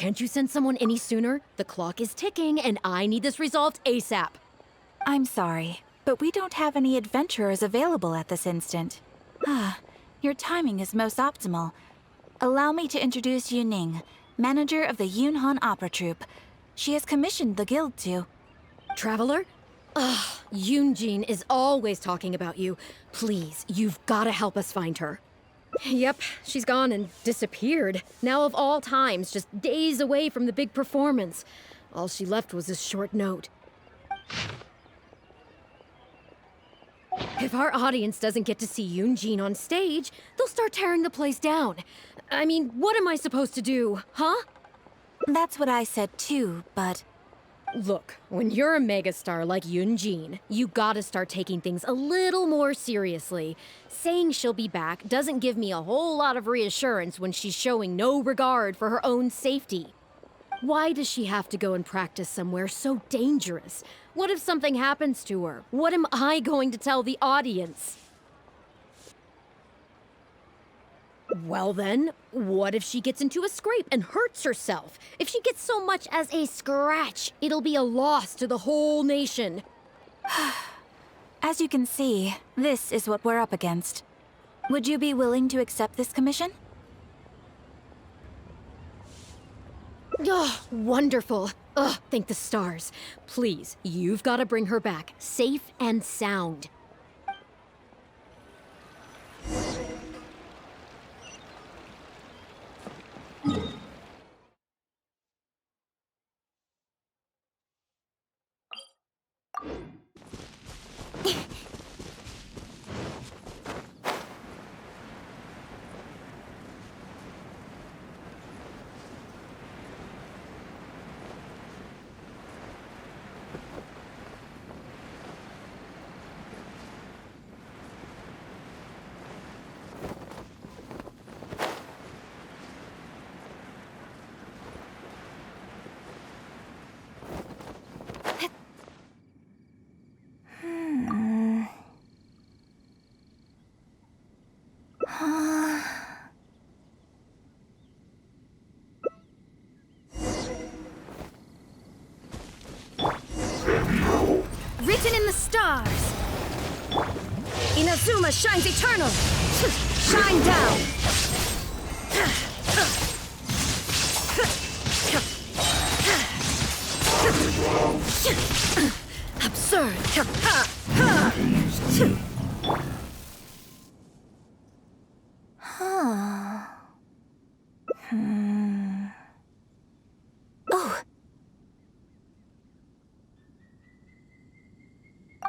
Can't you send someone any sooner? The clock is ticking, and I need this resolved ASAP. I'm sorry, but we don't have any adventurers available at this instant. Your timing is most optimal. Allow me to introduce Yu Ning, manager of the Yun Opera Troupe. She has commissioned the guild to... Traveler? Ugh, Yun Jin is always talking about you. Please, you've gotta help us find her. Yep, she's gone and disappeared. Now of all times, just days away from the big performance. All she left was this short note. If our audience doesn't get to see Yun Jin on stage, they'll start tearing the place down. I mean, what am I supposed to do, huh? That's what I said too, but... Look, when you're a megastar like Yun Jin, you gotta start taking things a little more seriously. Saying she'll be back doesn't give me a whole lot of reassurance when she's showing no regard for her own safety. Why does she have to go and practice somewhere so dangerous? What if something happens to her? What am I going to tell the audience? Well then, what if she gets into a scrape and hurts herself? If she gets so much as a scratch, it'll be a loss to the whole nation. As you can see, this is what we're up against. Would you be willing to accept this commission? Oh, wonderful. Ugh, thank the stars. Please, you've got to bring her back, safe and sound. Written in the stars. Inazuma shines eternal. Shine down. Absurd. Oh.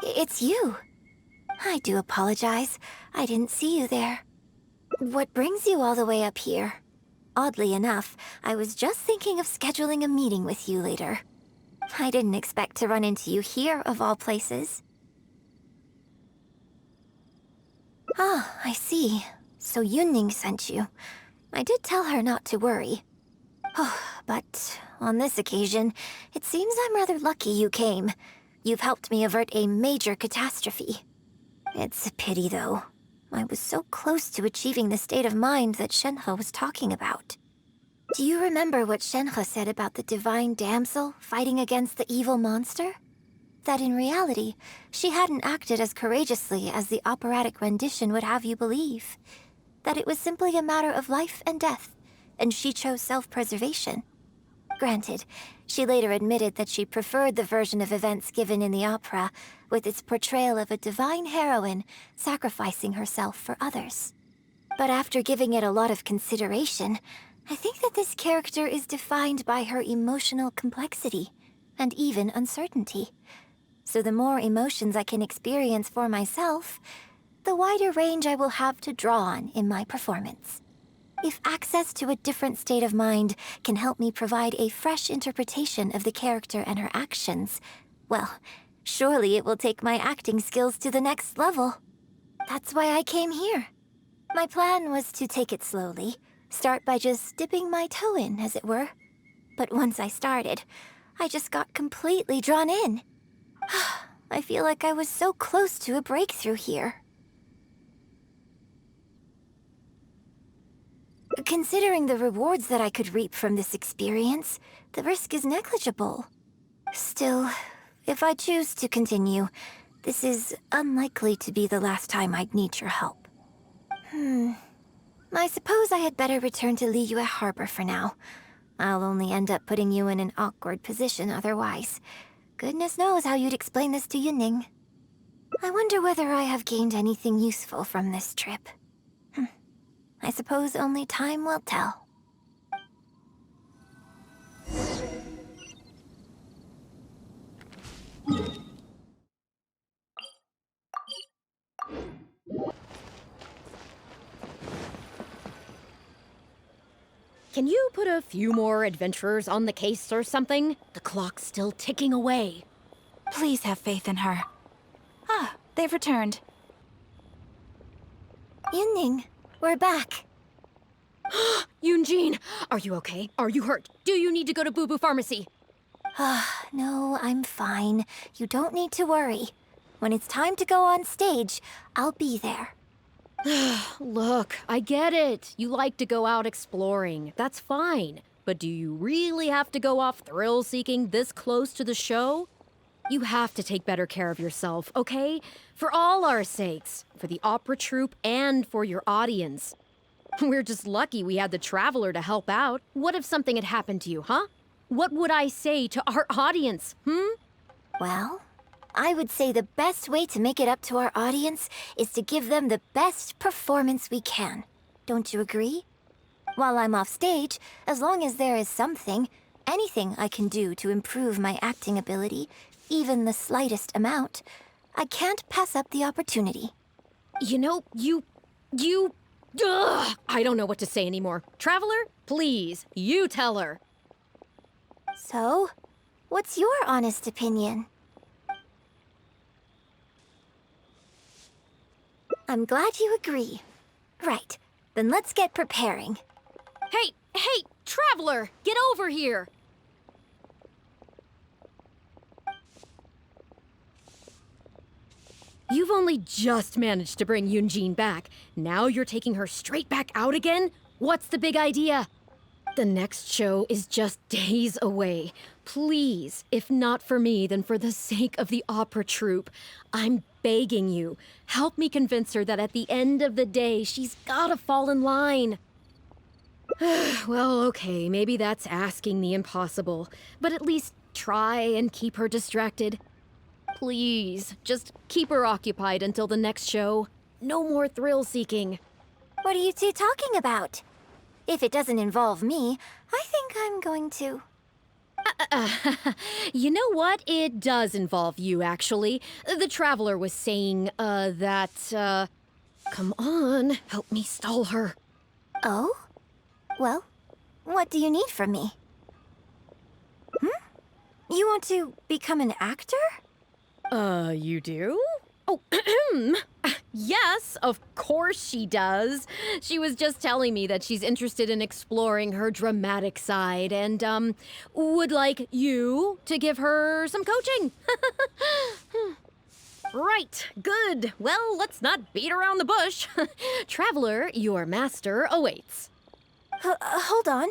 It's you. I do apologize. I didn't see you there. What brings you all the way up here? Oddly enough, I was just thinking of scheduling a meeting with you later. I didn't expect to run into you here, of all places. Ah, I see. So Yunning sent you. I did tell her not to worry. Oh, but on this occasion, it seems I'm rather lucky you came. You've helped me avert a major catastrophe. It's a pity, though. I was so close to achieving the state of mind that Shenhe was talking about. Do you remember what Shenhe said about the divine damsel fighting against the evil monster? That in reality, she hadn't acted as courageously as the operatic rendition would have you believe. That it was simply a matter of life and death, and she chose self-preservation. Granted, she later admitted that she preferred the version of events given in the opera, with its portrayal of a divine heroine sacrificing herself for others. But after giving it a lot of consideration, I think that this character is defined by her emotional complexity, and even uncertainty. So the more emotions I can experience for myself, the wider range I will have to draw on in my performance. If access to a different state of mind can help me provide a fresh interpretation of the character and her actions, well, surely it will take my acting skills to the next level. That's why I came here. My plan was to take it slowly, start by just dipping my toe in, as it were. But once I started, I just got completely drawn in. I feel like I was so close to a breakthrough here. Considering the rewards that I could reap from this experience, the risk is negligible. Still, if I choose to continue, this is unlikely to be the last time I'd need your help. I suppose I had better return to Liyue Harbor for now. I'll only end up putting you in an awkward position otherwise. Goodness knows how you'd explain this to Yunning. I wonder whether I have gained anything useful from this trip. I suppose only time will tell. Can you put a few more adventurers on the case or something? The clock's still ticking away. Please have faith in her. Ah, they've returned. Yunning, we're back. Yun Jin, are you okay? Are you hurt? Do you need to go to Boo Boo Pharmacy? No, I'm fine. You don't need to worry. When it's time to go on stage, I'll be there. Look, I get it. You like to go out exploring. That's fine. But do you really have to go off thrill-seeking this close to the show? You have to take better care of yourself, okay? For all our sakes. For the opera troupe and for your audience. We're just lucky we had the Traveler to help out. What if something had happened to you, huh? What would I say to our audience, Well, I would say the best way to make it up to our audience is to give them the best performance we can. Don't you agree? While I'm off stage, as long as there is something, anything I can do to improve my acting ability, even the slightest amount, I can't pass up the opportunity. You know, Ugh! I don't know what to say anymore. Traveler, please, you tell her. So, what's your honest opinion? I'm glad you agree. Right, then let's get preparing. Hey, Traveler, get over here. You've only just managed to bring Yun Jin back. Now you're taking her straight back out again? What's the big idea? The next show is just days away. Please, if not for me, then for the sake of the opera troupe, I'm begging you, help me convince her that at the end of the day, she's gotta fall in line. Well, okay, maybe that's asking the impossible, but at least try and keep her distracted. Please, just keep her occupied until the next show. No more thrill-seeking. What are you two talking about? If it doesn't involve me, I think I'm going to... You know what? It does involve you, actually. The Traveler was saying, that, Come on, help me stall her. Oh? Well, what do you need from me? You want to become an actor? You do? Oh, yes, of course she does. She was just telling me that she's interested in exploring her dramatic side and, would like you to give her some coaching. Right, good. Well, let's not beat around the bush. Traveler, your master awaits. Hold on.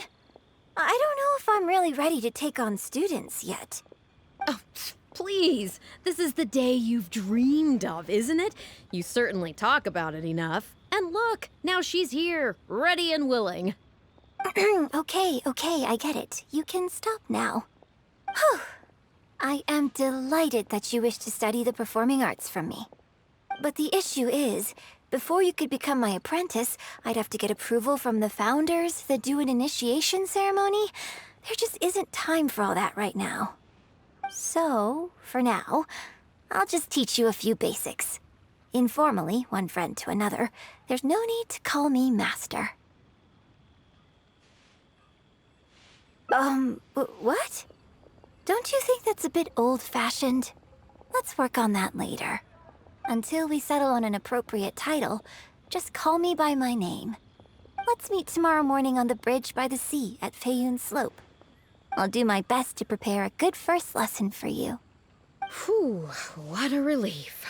I don't know if I'm really ready to take on students yet. Oh, please. This is the day you've dreamed of, isn't it? You certainly talk about it enough. And look, now she's here, ready and willing. Okay, I get it. You can stop now. Whew. I am delighted that you wish to study the performing arts from me. But the issue is, before you could become my apprentice, I'd have to get approval from the founders that do an initiation ceremony. There just isn't time for all that right now. So, for now, I'll just teach you a few basics. Informally, one friend to another, there's no need to call me master. What? Don't you think that's a bit old-fashioned? Let's work on that later. Until we settle on an appropriate title, just call me by my name. Let's meet tomorrow morning on the bridge by the sea at Feiyun Slope. I'll do my best to prepare a good first lesson for you. Whew, what a relief.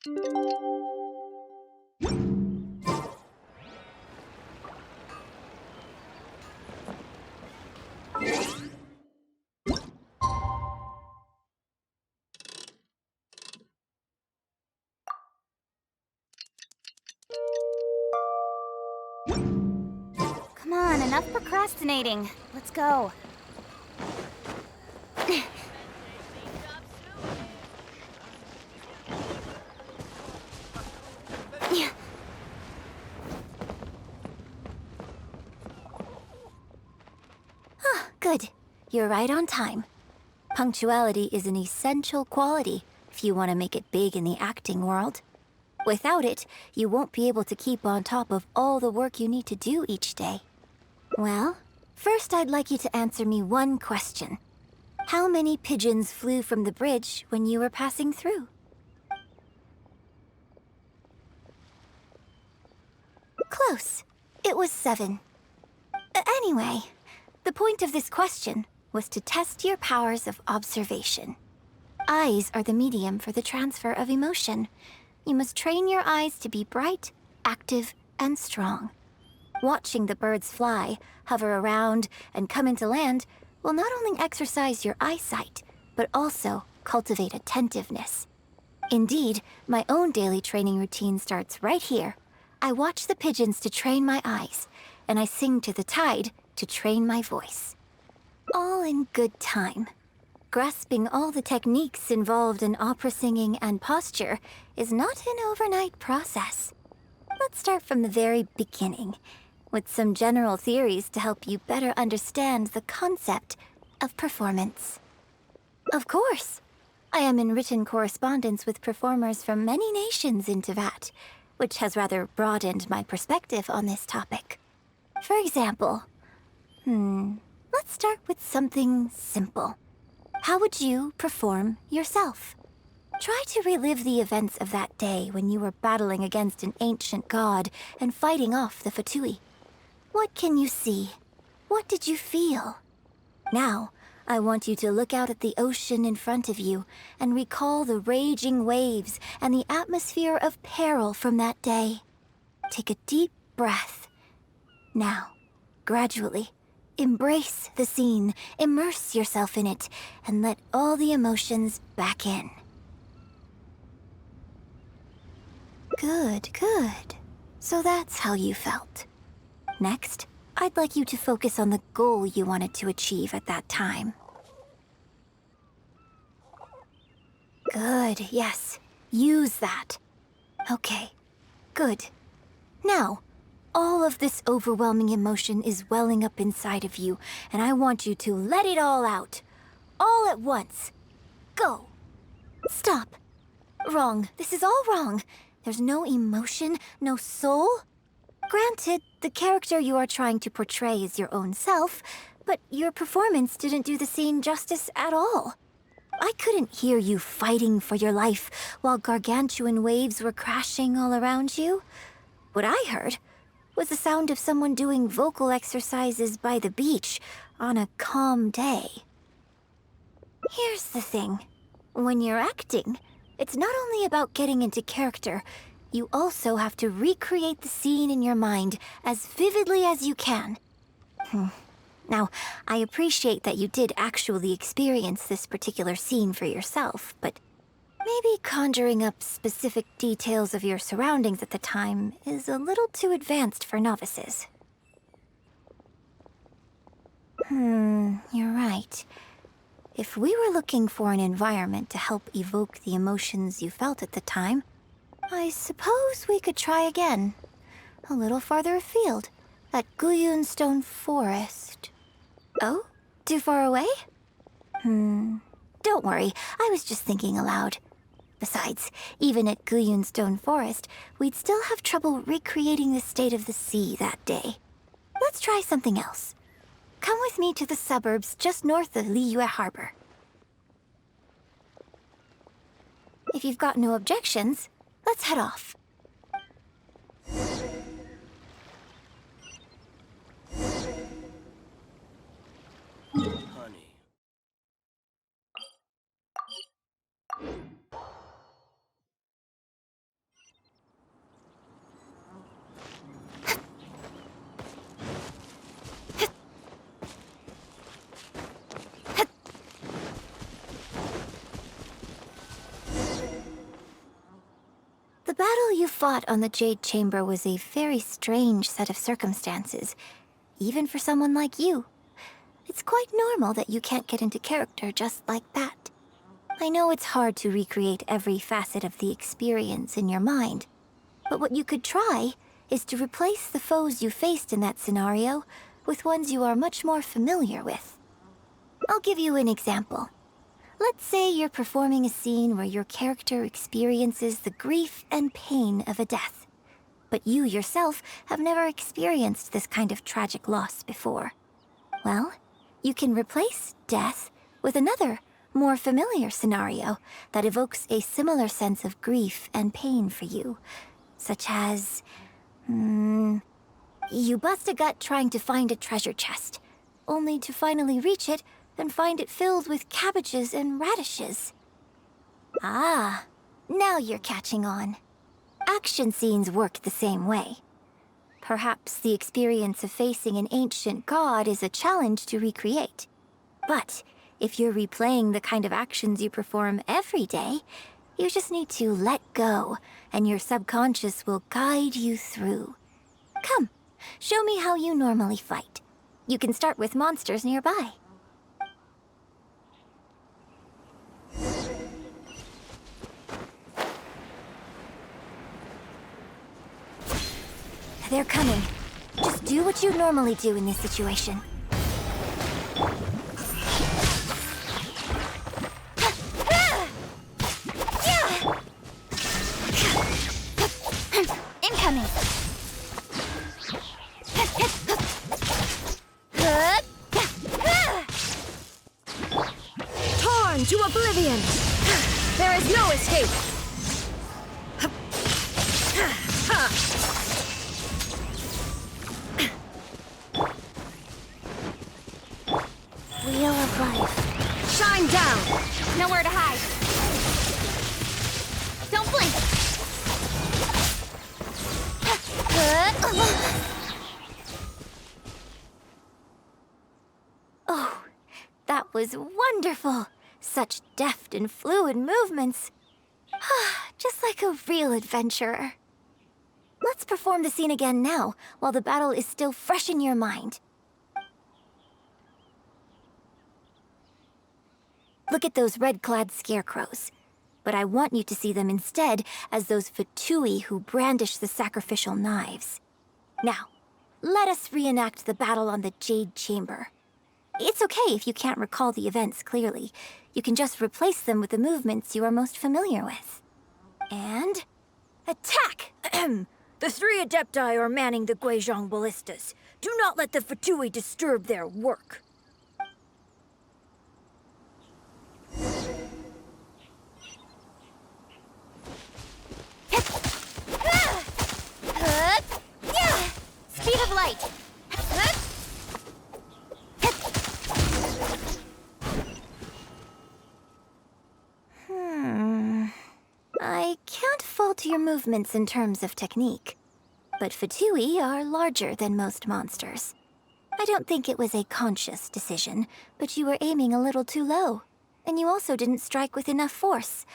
Come on, enough procrastinating. Let's go. Good. You're right on time. Punctuality is an essential quality if you want to make it big in the acting world. Without it, you won't be able to keep on top of all the work you need to do each day. Well, first I'd like you to answer me one question. How many pigeons flew from the bridge when you were passing through? Close. It was 7. Anyway, the point of this question was to test your powers of observation. Eyes are the medium for the transfer of emotion. You must train your eyes to be bright, active, and strong. Watching the birds fly, hover around, and come into land will not only exercise your eyesight, but also cultivate attentiveness. Indeed, my own daily training routine starts right here. I watch the pigeons to train my eyes, and I sing to the tide to train my voice. All in good time. Grasping all the techniques involved in opera singing and posture is not an overnight process. Let's start from the very beginning, with some general theories to help you better understand the concept of performance. Of course, I am in written correspondence with performers from many nations in Teyvat, which has rather broadened my perspective on this topic. For example, let's start with something simple. How would you perform yourself? Try to relive the events of that day when you were battling against an ancient god and fighting off the Fatui. What can you see? What did you feel? Now, I want you to look out at the ocean in front of you and recall the raging waves and the atmosphere of peril from that day. Take a deep breath. Now, gradually, embrace the scene, immerse yourself in it, and let all the emotions back in. Good, good. So that's how you felt. Next, I'd like you to focus on the goal you wanted to achieve at that time. Good, yes. Use that. Okay, good. Now, all of this overwhelming emotion is welling up inside of you, and I want you to let it all out. All at once. Go. Stop. Wrong. This is all wrong. There's no emotion, no soul. Granted, the character you are trying to portray is your own self, but your performance didn't do the scene justice at all. I couldn't hear you fighting for your life while gargantuan waves were crashing all around you. What I heard was the sound of someone doing vocal exercises by the beach on a calm day. Here's the thing. When you're acting, it's not only about getting into character, you also have to recreate the scene in your mind as vividly as you can. Now, I appreciate that you did actually experience this particular scene for yourself, but maybe conjuring up specific details of your surroundings at the time is a little too advanced for novices. You're right. If we were looking for an environment to help evoke the emotions you felt at the time, I suppose we could try again. A little farther afield, at Guyun Stone Forest. Oh? Too far away? Don't worry, I was just thinking aloud. Besides, even at Guyun Stone Forest, we'd still have trouble recreating the state of the sea that day. Let's try something else. Come with me to the suburbs just north of Liyue Harbor. If you've got no objections, let's head off. battle you fought on the Jade Chamber was a very strange set of circumstances, even for someone like you. It's quite normal that you can't get into character just like that. I know it's hard to recreate every facet of the experience in your mind, but what you could try is to replace the foes you faced in that scenario with ones you are much more familiar with. I'll give you an example. Let's say you're performing a scene where your character experiences the grief and pain of a death, but you yourself have never experienced this kind of tragic loss before. Well, you can replace death with another, more familiar scenario that evokes a similar sense of grief and pain for you, such as... you bust a gut trying to find a treasure chest, only to finally reach it and find it filled with cabbages and radishes. Ah, now you're catching on. Action scenes work the same way. Perhaps the experience of facing an ancient god is a challenge to recreate. But if you're replaying the kind of actions you perform every day, you just need to let go, and your subconscious will guide you through. Come, show me how you normally fight. You can start with monsters nearby. They're coming. Just do what you normally do in this situation. Incoming! Torn to oblivion! There is no escape! Wheel of life. Shine down! Nowhere to hide. Don't blink! Oh, that was wonderful! Such deft and fluid movements. Just like a real adventurer. Let's perform the scene again now, while the battle is still fresh in your mind. Look at those red-clad scarecrows. But I want you to see them instead as those Fatui who brandish the sacrificial knives. Now, let us reenact the battle on the Jade Chamber. It's okay if you can't recall the events clearly. You can just replace them with the movements you are most familiar with. And... attack! The 3 Adepti are manning the Guizhong ballistas. Do not let the Fatui disturb their work. Speed of light! I can't fault your movements in terms of technique. But Fatui are larger than most monsters. I don't think it was a conscious decision, but you were aiming a little too low. And you also didn't strike with enough force.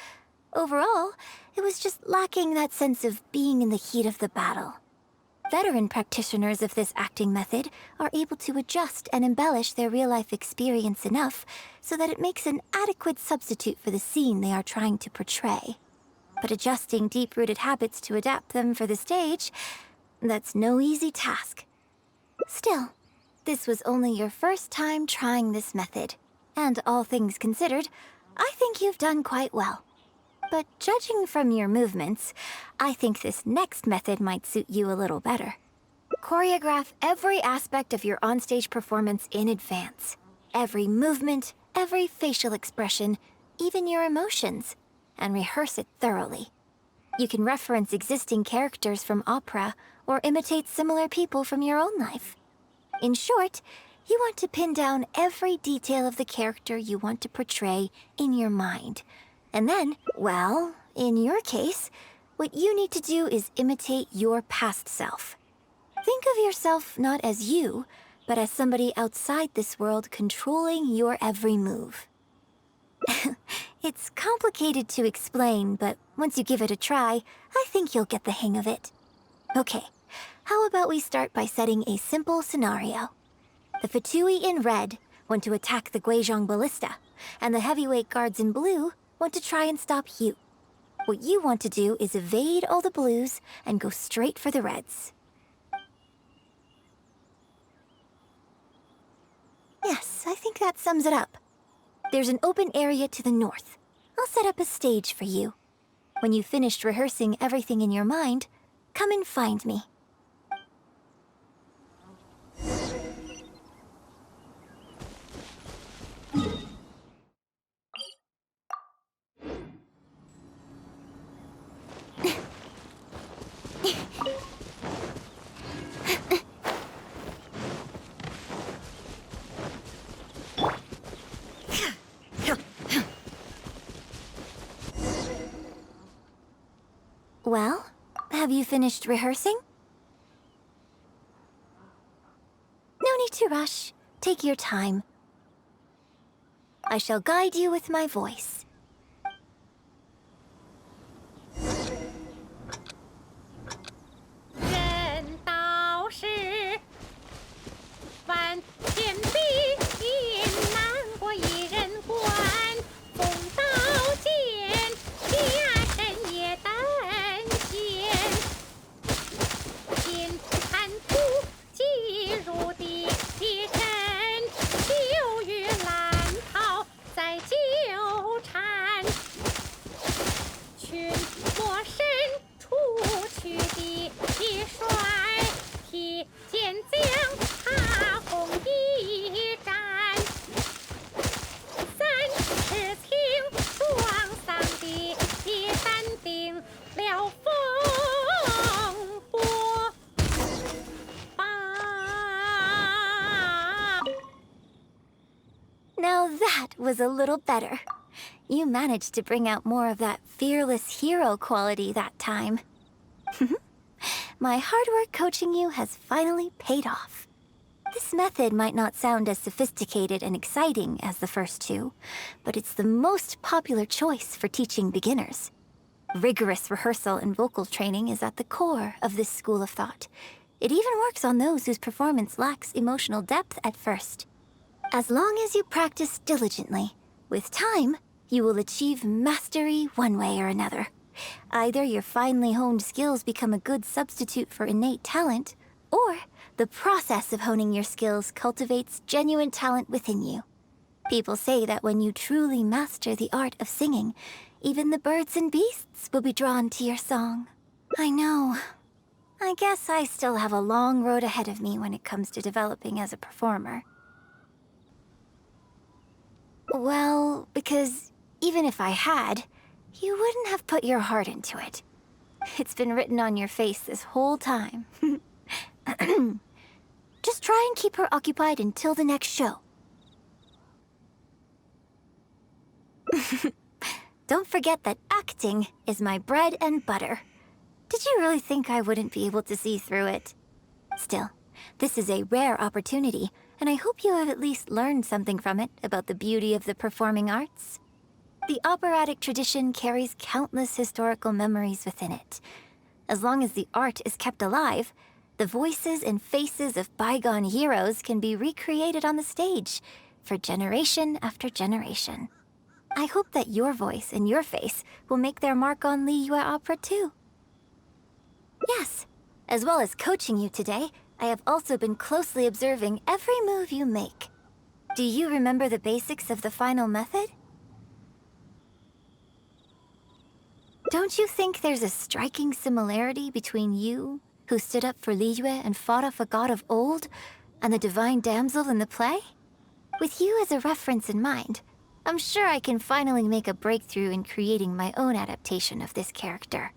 Overall, it was just lacking that sense of being in the heat of the battle. Veteran practitioners of this acting method are able to adjust and embellish their real-life experience enough so that it makes an adequate substitute for the scene they are trying to portray. But adjusting deep-rooted habits to adapt them for the stage, that's no easy task. Still, this was only your first time trying this method, and all things considered, I think you've done quite well. But judging from your movements, I think this next method might suit you a little better. Choreograph every aspect of your onstage performance in advance. Every movement, every facial expression, even your emotions, and rehearse it thoroughly. You can reference existing characters from opera or imitate similar people from your own life. In short, you want to pin down every detail of the character you want to portray in your mind. And then, well, in your case, what you need to do is imitate your past self. Think of yourself not as you, but as somebody outside this world controlling your every move. It's complicated to explain, but once you give it a try, I think you'll get the hang of it. Okay, how about we start by setting a simple scenario? The Fatui in red want to attack the Guizhong Ballista, and the heavyweight guards in blue want to try and stop you. What you want to do is evade all the blues and go straight for the reds. Yes, I think that sums it up. There's an open area to the north. I'll set up a stage for you. When you've finished rehearsing everything in your mind, come and find me. Well, have you finished rehearsing? No need to rush. Take your time. I shall guide you with my voice. Now that was a little better. You managed to bring out more of that fearless hero quality that time. My hard work coaching you has finally paid off. This method might not sound as sophisticated and exciting as the first two, but it's the most popular choice for teaching beginners. Rigorous rehearsal and vocal training is at the core of this school of thought. It even works on those whose performance lacks emotional depth at first. As long as you practice diligently, with time, you will achieve mastery one way or another. Either your finely honed skills become a good substitute for innate talent, or the process of honing your skills cultivates genuine talent within you. People say that when you truly master the art of singing, even the birds and beasts will be drawn to your song. I know. I guess I still have a long road ahead of me when it comes to developing as a performer. Well, because even if I had, you wouldn't have put your heart into it. It's been written on your face this whole time. Just try and keep her occupied until the next show. Don't forget that acting is my bread and butter. Did you really think I wouldn't be able to see through it? Still, this is a rare opportunity, and I hope you have at least learned something from it about the beauty of the performing arts. The operatic tradition carries countless historical memories within it. As long as the art is kept alive, the voices and faces of bygone heroes can be recreated on the stage for generation after generation. I hope that your voice and your face will make their mark on Liyue opera too. Yes, as well as coaching you today, I have also been closely observing every move you make. Do you remember the basics of the final method? Don't you think there's a striking similarity between you, who stood up for Liyue and fought off a god of old, and the divine damsel in the play? With you as a reference in mind, I'm sure I can finally make a breakthrough in creating my own adaptation of this character.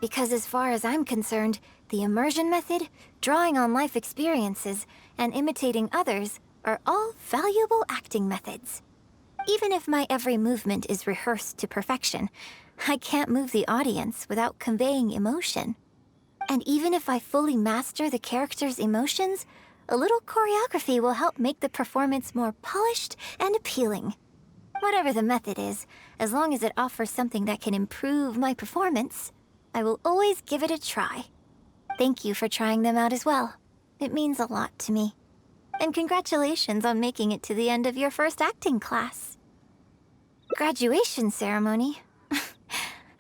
Because as far as I'm concerned, the immersion method, drawing on life experiences, and imitating others are all valuable acting methods. Even if my every movement is rehearsed to perfection, I can't move the audience without conveying emotion. And even if I fully master the character's emotions, a little choreography will help make the performance more polished and appealing. Whatever the method is, as long as it offers something that can improve my performance, I will always give it a try. Thank you for trying them out as well. It means a lot to me. And congratulations on making it to the end of your first acting class. Graduation ceremony?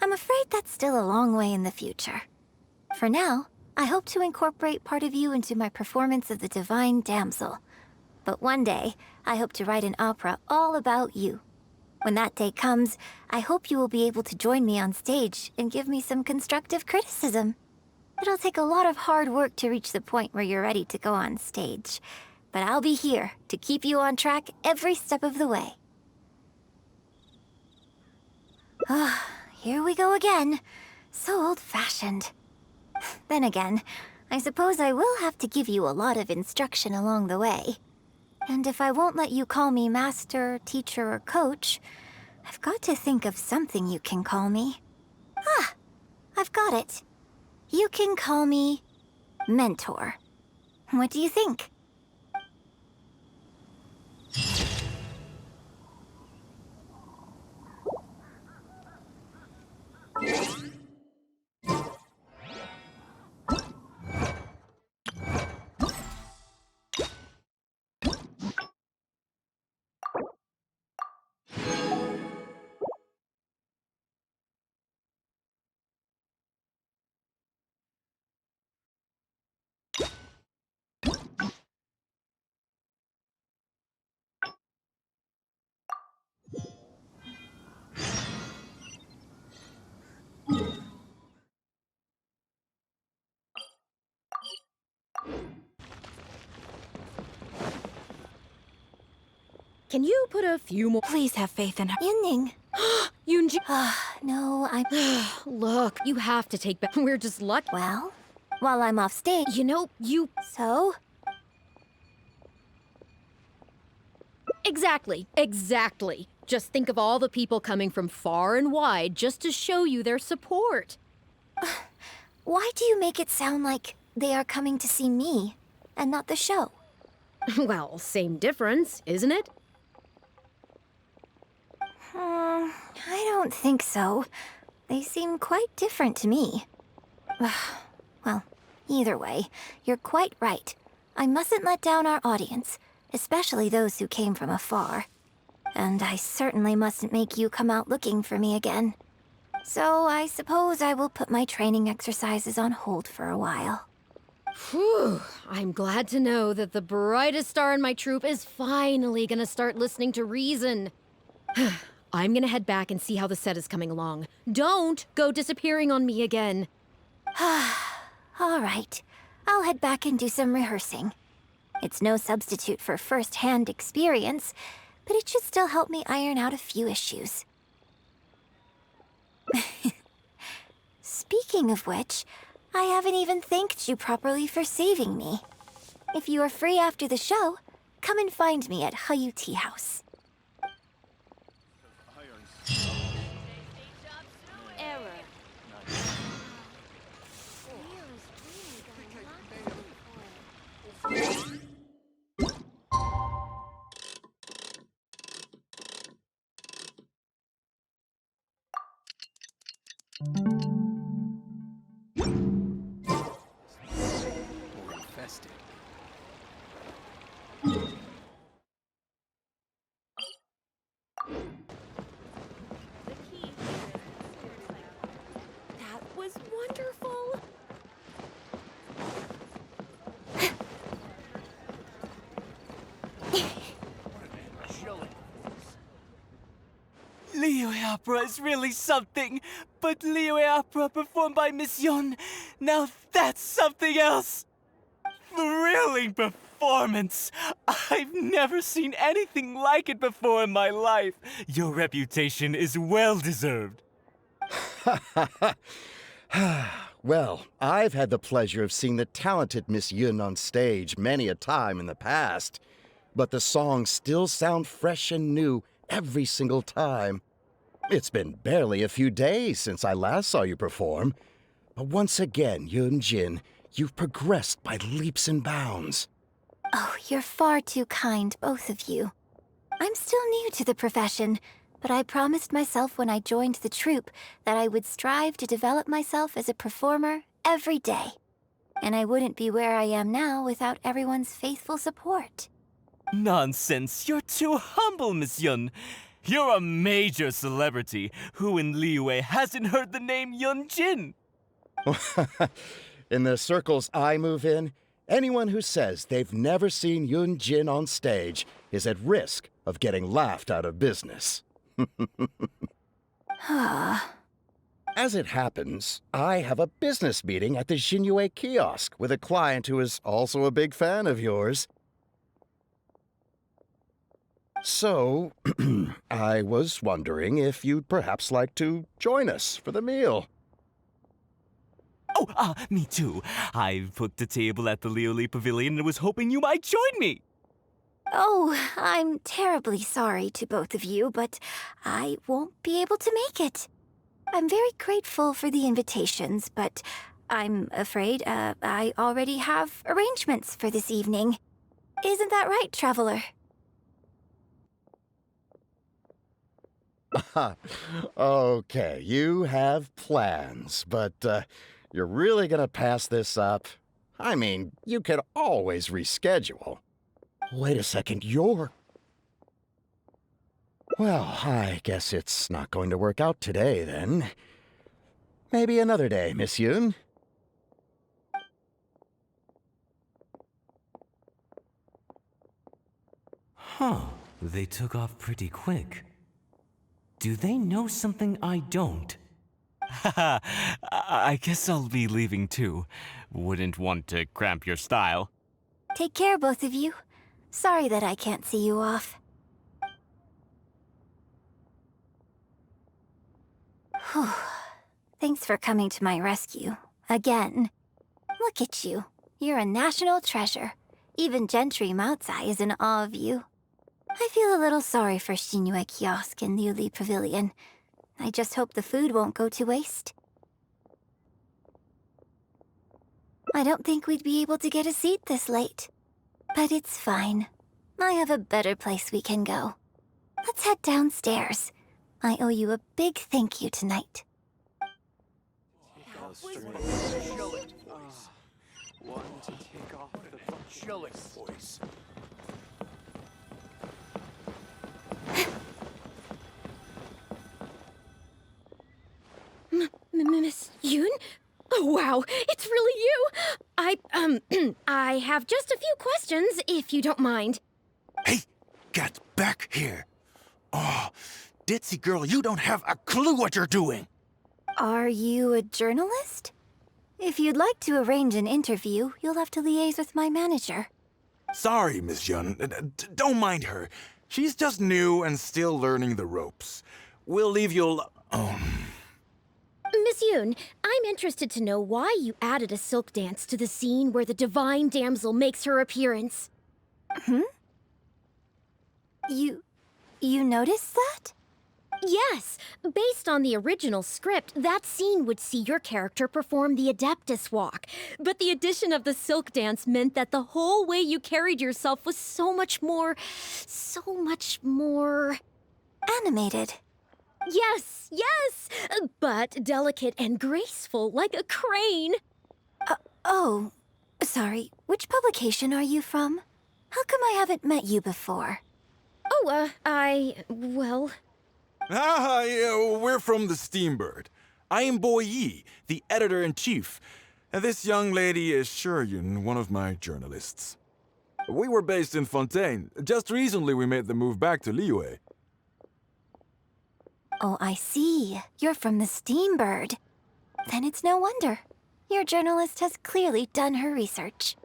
I'm afraid that's still a long way in the future. For now, I hope to incorporate part of you into my performance of the Divine Damsel. But one day, I hope to write an opera all about you. When that day comes, I hope you will be able to join me on stage and give me some constructive criticism. It'll take a lot of hard work to reach the point where you're ready to go on stage. But I'll be here to keep you on track every step of the way. Ah, here we go again. So old-fashioned. Then again, I suppose I will have to give you a lot of instruction along the way. And if I won't let you call me master, teacher, or coach, I've got to think of something you can call me. Ah, I've got it. You can call me mentor. What do you think? Can you put a few more? Please have faith in her. Yunning. Yun Jin. No, Look, you have to take back. We're just lucky. Well, while I'm off stage, You know, you. so? Exactly. Just think of all the people coming from far and wide just to show you their support. Why do you make it sound like they are coming to see me and not the show? Well, same difference, isn't it? I don't think so. They seem quite different to me. Well, either way, you're quite right. I mustn't let down our audience, especially those who came from afar. And I certainly mustn't make you come out looking for me again. So I suppose I will put my training exercises on hold for a while. Whew. I'm glad to know that the brightest star in my troupe is finally gonna start listening to reason. I'm gonna head back and see how the set is coming along. Don't go disappearing on me again. All right. I'll head back and do some rehearsing. It's no substitute for first-hand experience, but it should still help me iron out a few issues. Speaking of which, I haven't even thanked you properly for saving me. If you are free after the show, come and find me at Ha-ha-haaaa Tea House. Infested. That was wonderful. Liyue opera is really something, but Liyue opera performed by Miss Yun, now that's something else! Thrilling performance! I've never seen anything like it before in my life. Your reputation is well-deserved. Well, I've had the pleasure of seeing the talented Miss Yun on stage many a time in the past, but the songs still sound fresh and new every single time. It's been barely a few days since I last saw you perform, but once again, Yun Jin, you've progressed by leaps and bounds. Oh, you're far too kind, both of you. I'm still new to the profession, but I promised myself when I joined the troupe that I would strive to develop myself as a performer every day. And I wouldn't be where I am now without everyone's faithful support. Nonsense, you're too humble, Miss Yun. You're a major celebrity. Who in Liyue hasn't heard the name Yun Jin? In the circles I move in, anyone who says they've never seen Yun Jin on stage is at risk of getting laughed out of business. As it happens, I have a business meeting at the Jinhue kiosk with a client who is also a big fan of yours. So, I was wondering if you'd perhaps like to join us for the meal. Oh, me too. I've booked a table at the Liyue Pavilion and was hoping you might join me. Oh, I'm terribly sorry to both of you, but I won't be able to make it. I'm very grateful for the invitations, but I'm afraid I already have arrangements for this evening. Isn't that right, Traveler? Okay, you have plans, but you're really gonna pass this up? I mean, you could always reschedule. Wait a second, you're... Well, I guess it's not going to work out today, then. Maybe another day, Miss Yun. Huh, they took off pretty quick. Do they know something I don't? Haha, I guess I'll be leaving too. Wouldn't want to cramp your style. Take care, both of you. Sorry that I can't see you off. Whew. Thanks for coming to my rescue. Again. Look at you. You're a national treasure. Even Gentry Moutsai is in awe of you. I feel a little sorry for Jinhue Kiosk and Liyue Pavilion. I just hope the food won't go to waste. I don't think we'd be able to get a seat this late. But it's fine. I have a better place we can go. Let's head downstairs. I owe you a big thank you tonight. One to take off the chilling voice. Miss Yun? Oh, wow, it's really you! I have just a few questions, if you don't mind. Hey, get back here. Oh, ditzy girl, you don't have a clue what you're doing. Are you a journalist? If you'd like to arrange an interview, you'll have to liaise with my manager. Sorry, Miss Yun. Don't mind her. She's just new and still learning the ropes. We'll leave you Miss Yun, I'm interested to know why you added a silk dance to the scene where the divine damsel makes her appearance. You noticed that? Yes, based on the original script, that scene would see your character perform the Adeptus Walk. But the addition of the silk dance meant that the whole way you carried yourself was so much more... Animated. Yes, but delicate and graceful, like a crane. Oh, sorry. Which publication are you from? How come I haven't met you before? Oh, well... Ha-ha, we're from the Steambird. I am Boy Yi, the editor-in-chief. And this young lady is Shuryun, one of my journalists. We were based in Fontaine. Just recently we made the move back to Liyue. Oh, I see. You're from the Steambird. Then it's no wonder. Your journalist has clearly done her research.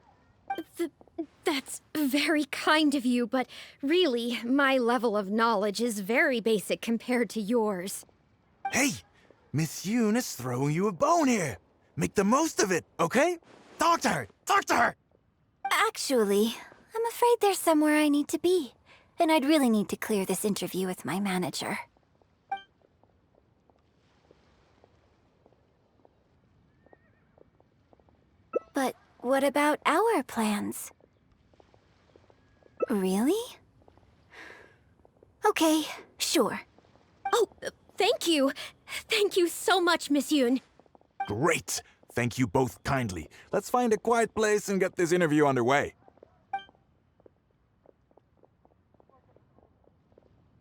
That's very kind of you, but really, my level of knowledge is very basic compared to yours. Hey, Miss Yun is throwing you a bone here. Make the most of it, okay? Talk to her! Talk to her! Actually, I'm afraid there's somewhere I need to be, and I'd really need to clear this interview with my manager. But what about our plans? Really? Okay, sure. Oh, thank you. Thank you so much, Miss Yun. Great! Thank you both kindly. Let's find a quiet place and get this interview underway.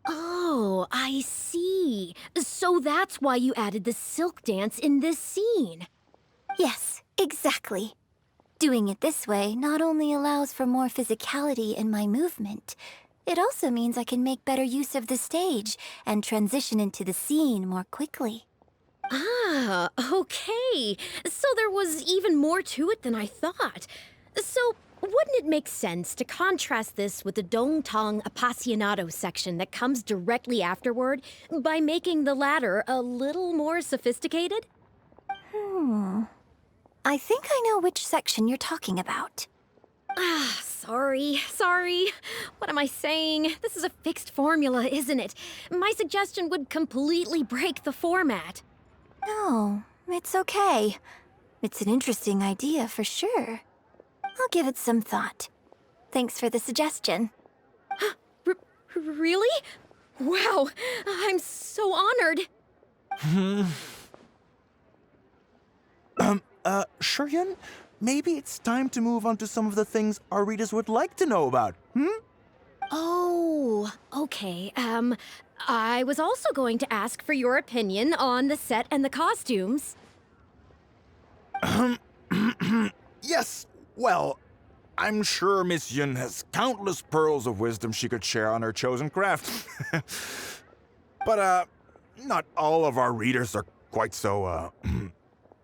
Oh, I see. So that's why you added the silk dance in this scene. Yes, exactly. Doing it this way not only allows for more physicality in my movement, it also means I can make better use of the stage and transition into the scene more quickly. Ah, okay. So there was even more to it than I thought. So, wouldn't it make sense to contrast this with the Dongtong Appassionato section that comes directly afterward by making the latter a little more sophisticated? I think I know which section you're talking about. Ah, sorry. What am I saying? This is a fixed formula, isn't it? My suggestion would completely break the format. No, it's okay. It's an interesting idea for sure. I'll give it some thought. Thanks for the suggestion. Really? Wow, I'm so honored. Yun, maybe it's time to move on to some of the things our readers would like to know about, Oh, okay. I was also going to ask for your opinion on the set and the costumes. Yes, well, I'm sure Miss Yun has countless pearls of wisdom she could share on her chosen craft. But, not all of our readers are quite so,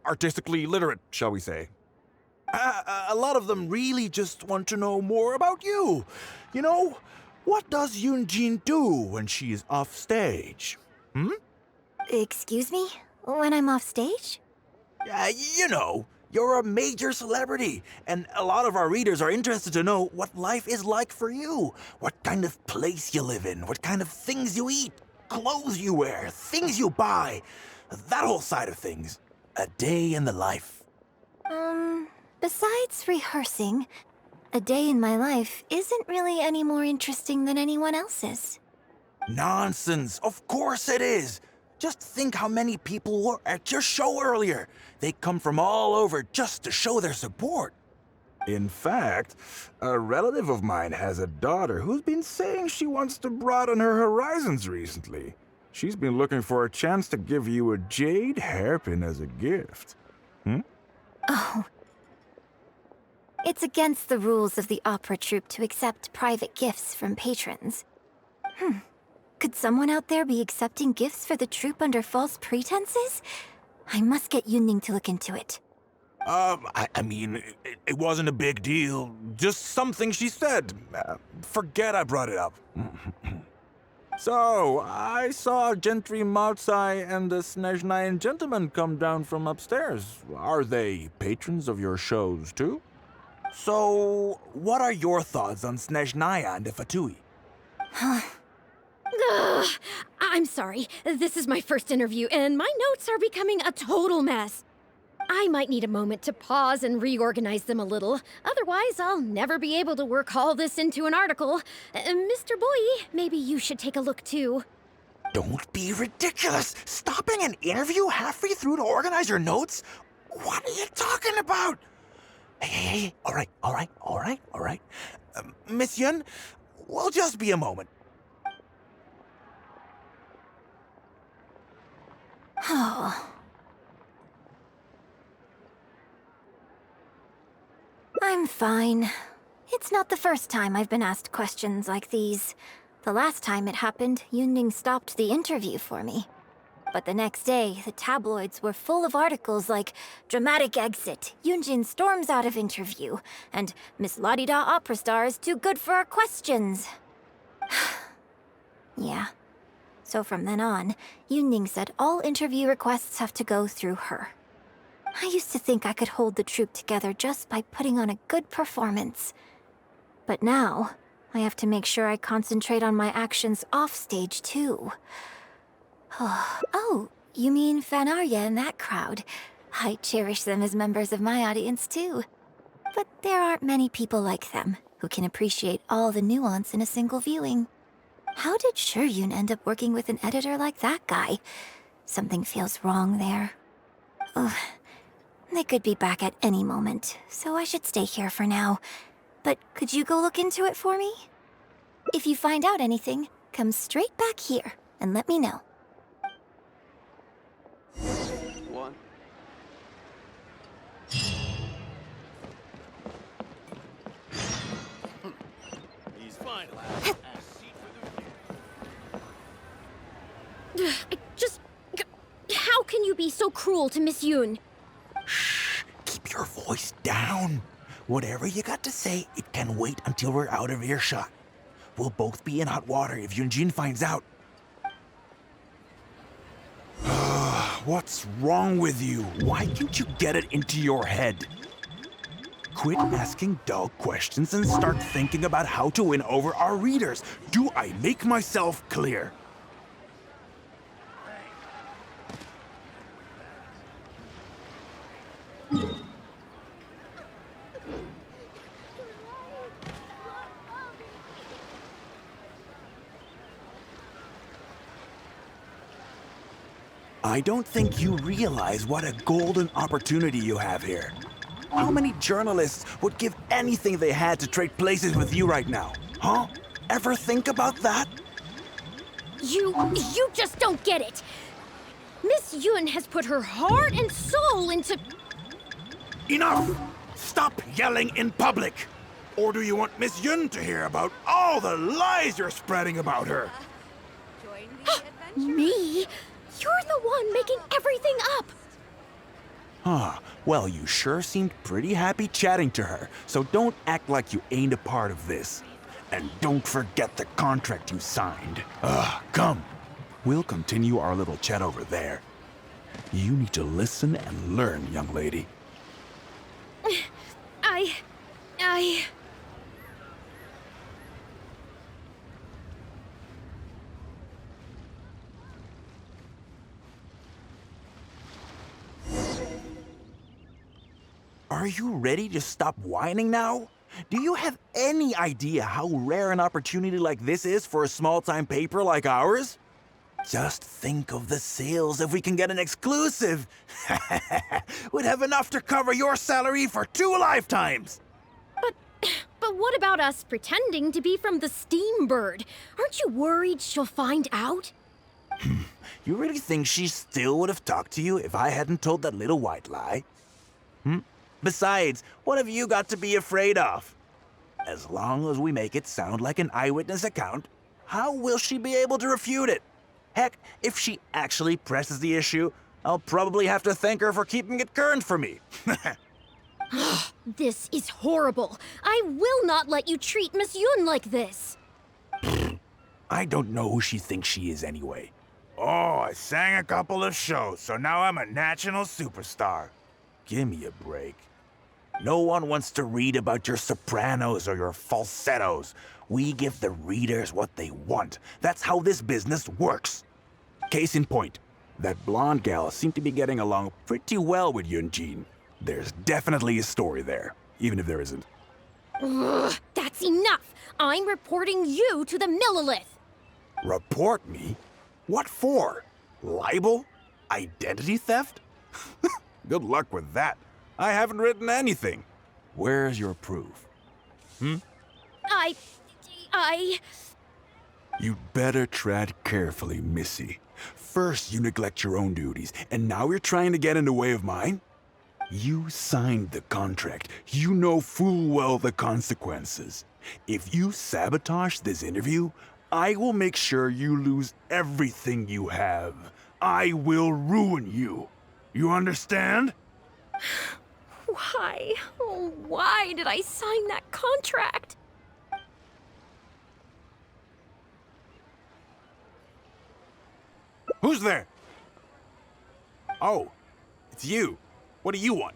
artistically literate, shall we say. A lot of them really just want to know more about you. You know, what does Yun Jin do when she is off stage? Excuse me? When I'm off stage? You know, you're a major celebrity, and a lot of our readers are interested to know what life is like for you. What kind of place you live in, what kind of things you eat, clothes you wear, things you buy. That whole side of things. A day in the life. Besides rehearsing, a day in my life isn't really any more interesting than anyone else's. Nonsense. Of course it is. Just think how many people were at your show earlier. They come from all over just to show their support. In fact, a relative of mine has a daughter who's been saying she wants to broaden her horizons recently. She's been looking for a chance to give you a jade hairpin as a gift. Oh. It's against the rules of the opera troupe to accept private gifts from patrons. Could someone out there be accepting gifts for the troupe under false pretenses? I must get Yunning to look into it. I mean, it wasn't a big deal. Just something she said. Forget I brought it up. So, I saw Gentry Moutsai and the Snezhnayan gentleman come down from upstairs. Are they patrons of your shows, too? So, what are your thoughts on Snezhnaya and the Fatui? Ugh, I'm sorry. This is my first interview, and my notes are becoming a total mess. I might need a moment to pause and reorganize them a little. Otherwise, I'll never be able to work all this into an article. Mr. Boyi, maybe you should take a look too. Don't be ridiculous! Stopping an interview halfway through to organize your notes? What are you talking about? Hey, all right. Miss Yun, we'll just be a moment. Oh. I'm fine. It's not the first time I've been asked questions like these. The last time it happened, Yunning stopped the interview for me. But the next day, the tabloids were full of articles like "Dramatic Exit, Yun Jin storms out of interview," and "Miss La-di-da opera star is too good for our questions." Yeah. So from then on, Yunning said all interview requests have to go through her. I used to think I could hold the troupe together just by putting on a good performance. But now, I have to make sure I concentrate on my actions off stage too. Oh, you mean Fanarya and that crowd. I cherish them as members of my audience too. But there aren't many people like them who can appreciate all the nuance in a single viewing. How did Yun end up working with an editor like that guy? Something feels wrong there. Ugh. They could be back at any moment, so I should stay here for now. But could you go look into it for me? If you find out anything, come straight back here and let me know. One. He's fine. How can you be so cruel to Miss Yun? Shh, keep your voice down. Whatever you got to say, it can wait until we're out of earshot. We'll both be in hot water if Yun Jin finds out. What's wrong with you? Why can't you get it into your head? Quit asking dull questions and start thinking about how to win over our readers. Do I make myself clear? I don't think you realize what a golden opportunity you have here. How many journalists would give anything they had to trade places with you right now? Huh? Ever think about that? You just don't get it. Miss Yun has put her heart and soul into... Enough! Stop yelling in public! Or do you want Miss Yun to hear about all the lies you're spreading about her? Me? You're the one making everything up. Huh. Well, you sure seemed pretty happy chatting to her, so don't act like you ain't a part of this. And don't forget the contract you signed. Come. We'll continue our little chat over there. You need to listen and learn, young lady. I... Are you ready to stop whining now? Do you have any idea how rare an opportunity like this is for a small-time paper like ours? Just think of the sales if we can get an exclusive. We'd have enough to cover your salary for 2 lifetimes. But what about us pretending to be from the Steambird? Aren't you worried she'll find out? You really think she still would have talked to you if I hadn't told that little white lie? Besides, what have you got to be afraid of? As long as we make it sound like an eyewitness account, how will she be able to refute it? Heck, if she actually presses the issue, I'll probably have to thank her for keeping it current for me. This is horrible. I will not let you treat Miss Yun like this. I don't know who she thinks she is anyway. Oh, I sang a couple of shows, so now I'm a national superstar. Give me a break. No one wants to read about your sopranos or your falsettos. We give the readers what they want. That's how this business works. Case in point, that blonde gal seemed to be getting along pretty well with Yun Jin. There's definitely a story there, even if there isn't. Ugh, that's enough. I'm reporting you to the Millilith. Report me? What for? Libel? Identity theft? Good luck with that. I haven't written anything. Where's your proof? You'd better tread carefully, Missy. First, you neglect your own duties, and now you're trying to get in the way of mine? You signed the contract. You know full well the consequences. If you sabotage this interview, I will make sure you lose everything you have. I will ruin you. You understand? Why? Oh, why did I sign that contract? Who's there? Oh, it's you. What do you want?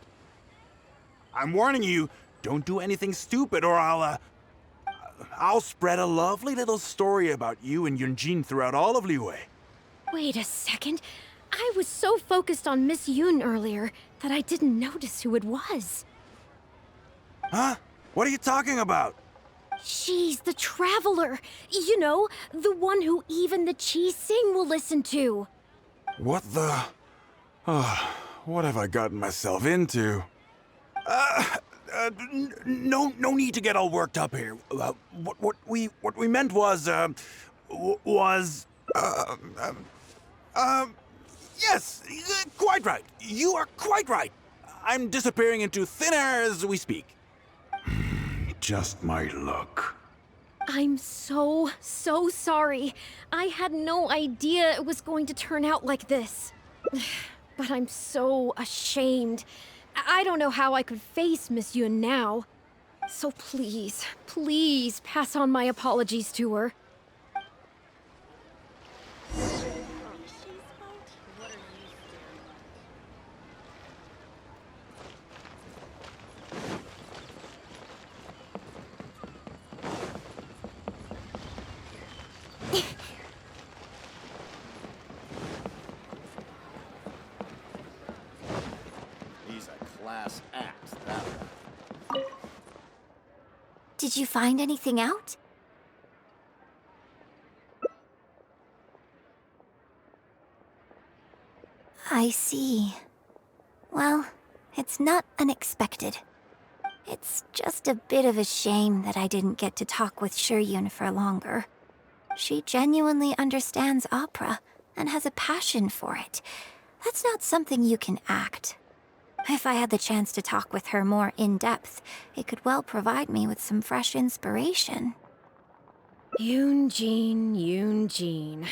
I'm warning you, don't do anything stupid or I'll spread a lovely little story about you and Yun Jin throughout all of Liyue. Wait a second. I was so focused on Miss Yun earlier that I didn't notice who it was. Huh? What are you talking about? She's the traveler. You know, the one who even the Chi Sing will listen to. What the... what have I gotten myself into? No need to get all worked up here. What we meant was, yes, quite right. You are quite right. I'm disappearing into thin air as we speak. Just my luck. I'm so sorry. I had no idea it was going to turn out like this. But I'm so ashamed. I don't know how I could face Miss Yun now. So please pass on my apologies to her. He's a class act, that one. Did you find anything out? I see. Well, it's not unexpected. It's just a bit of a shame that I didn't get to talk with Yun for longer. She genuinely understands opera and has a passion for it. That's not something you can act. If I had the chance to talk with her more in depth, it could well provide me with some fresh inspiration. Yun Jin.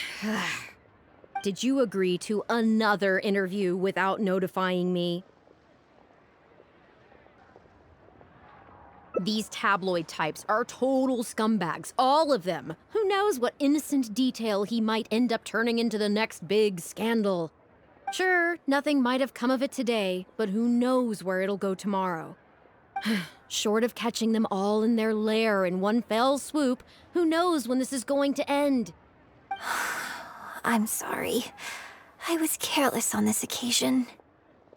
Did you agree to another interview without notifying me? These tabloid types are total scumbags, all of them. Who knows what innocent detail he might end up turning into the next big scandal? Sure, nothing might have come of it today, but who knows where it'll go tomorrow. Short of catching them all in their lair in one fell swoop, who knows when this is going to end? I'm sorry. I was careless on this occasion.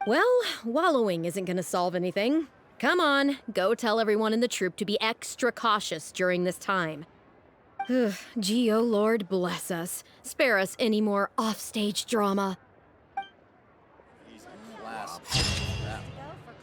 Well, wallowing isn't gonna solve anything. Come on, go tell everyone in the troupe to be extra cautious during this time. Gee, oh Lord, bless us. Spare us any more offstage drama. He's a class act, that one.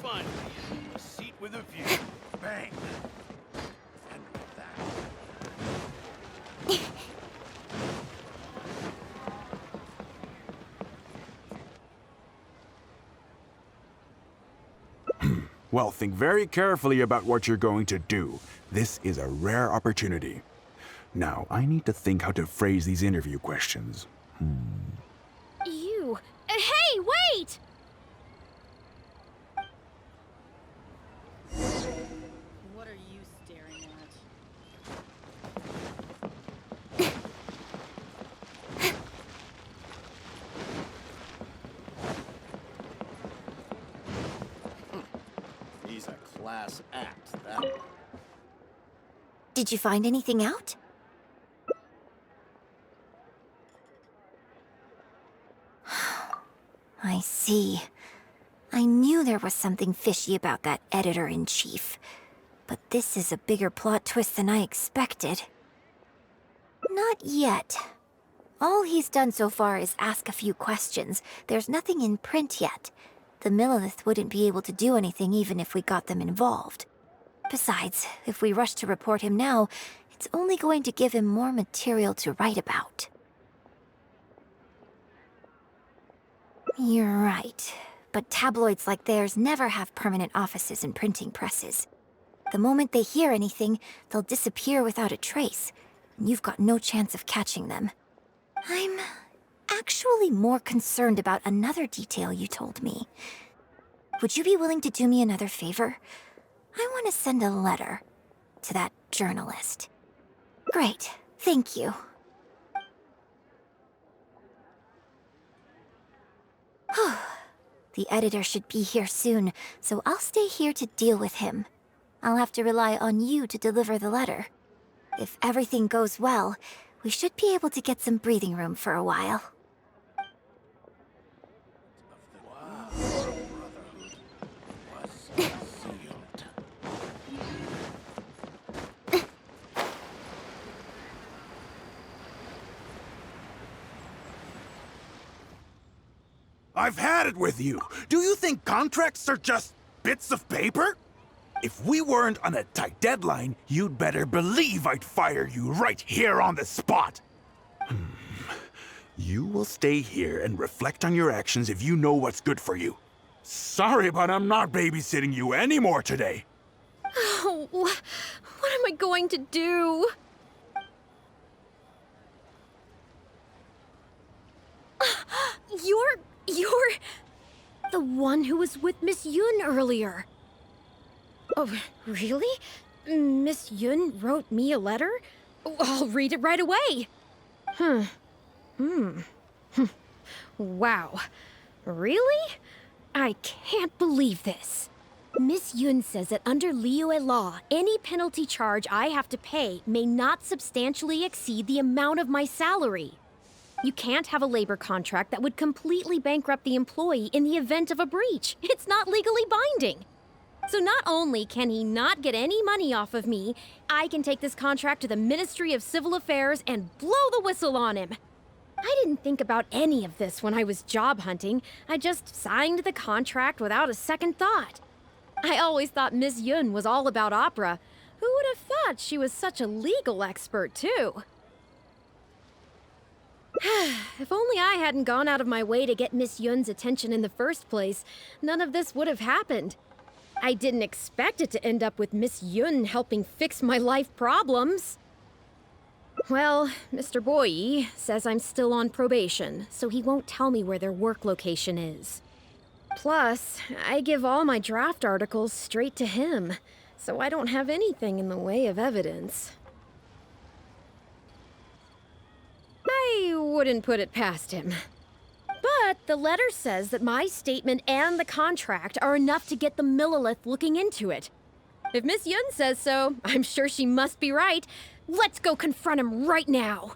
Finally, a seat with a view. Bang. And with that. Well, think very carefully about what you're going to do. This is a rare opportunity. Now, I need to think how to phrase these interview questions. You! Hey, wait! What are you staring at? He's a class act, that one. Did you find anything out? I see. I knew there was something fishy about that editor-in-chief. But this is a bigger plot twist than I expected. Not yet. All he's done so far is ask a few questions. There's nothing in print yet. The Millilith wouldn't be able to do anything even if we got them involved. Besides, if we rush to report him now, it's only going to give him more material to write about. You're right. But tabloids like theirs never have permanent offices and printing presses. The moment they hear anything, they'll disappear without a trace, and you've got no chance of catching them. I'm actually more concerned about another detail you told me. Would you be willing to do me another favor? I want to send a letter to that journalist. Great, thank you. The editor should be here soon, so I'll stay here to deal with him. I'll have to rely on you to deliver the letter. If everything goes well, we should be able to get some breathing room for a while. I've had it with you. Do you think contracts are just bits of paper? If we weren't on a tight deadline, you'd better believe I'd fire you right here on the spot. You will stay here and reflect on your actions if you know what's good for you. Sorry, but I'm not babysitting you anymore today. Oh, what am I going to do? You're the one who was with Miss Yun earlier. Oh, really? Miss Yun wrote me a letter? Oh, I'll read it right away. Wow. Really? I can't believe this. Miss Yun says that under Liyue law, any penalty charge I have to pay may not substantially exceed the amount of my salary. You can't have a labor contract that would completely bankrupt the employee in the event of a breach. It's not legally binding. So not only can he not get any money off of me, I can take this contract to the Ministry of Civil Affairs and blow the whistle on him. I didn't think about any of this when I was job hunting. I just signed the contract without a second thought. I always thought Miss Yun was all about opera. Who would have thought she was such a legal expert, too? If only I hadn't gone out of my way to get Miss Yun's attention in the first place, none of this would have happened. I didn't expect it to end up with Miss Yun helping fix my life problems. Well, Mr. Boyi says I'm still on probation, so he won't tell me where their work location is. Plus, I give all my draft articles straight to him, so I don't have anything in the way of evidence. I wouldn't put it past him. But the letter says that my statement and the contract are enough to get the Millilith looking into it. If Miss Yun says so, I'm sure she must be right. Let's go confront him right now.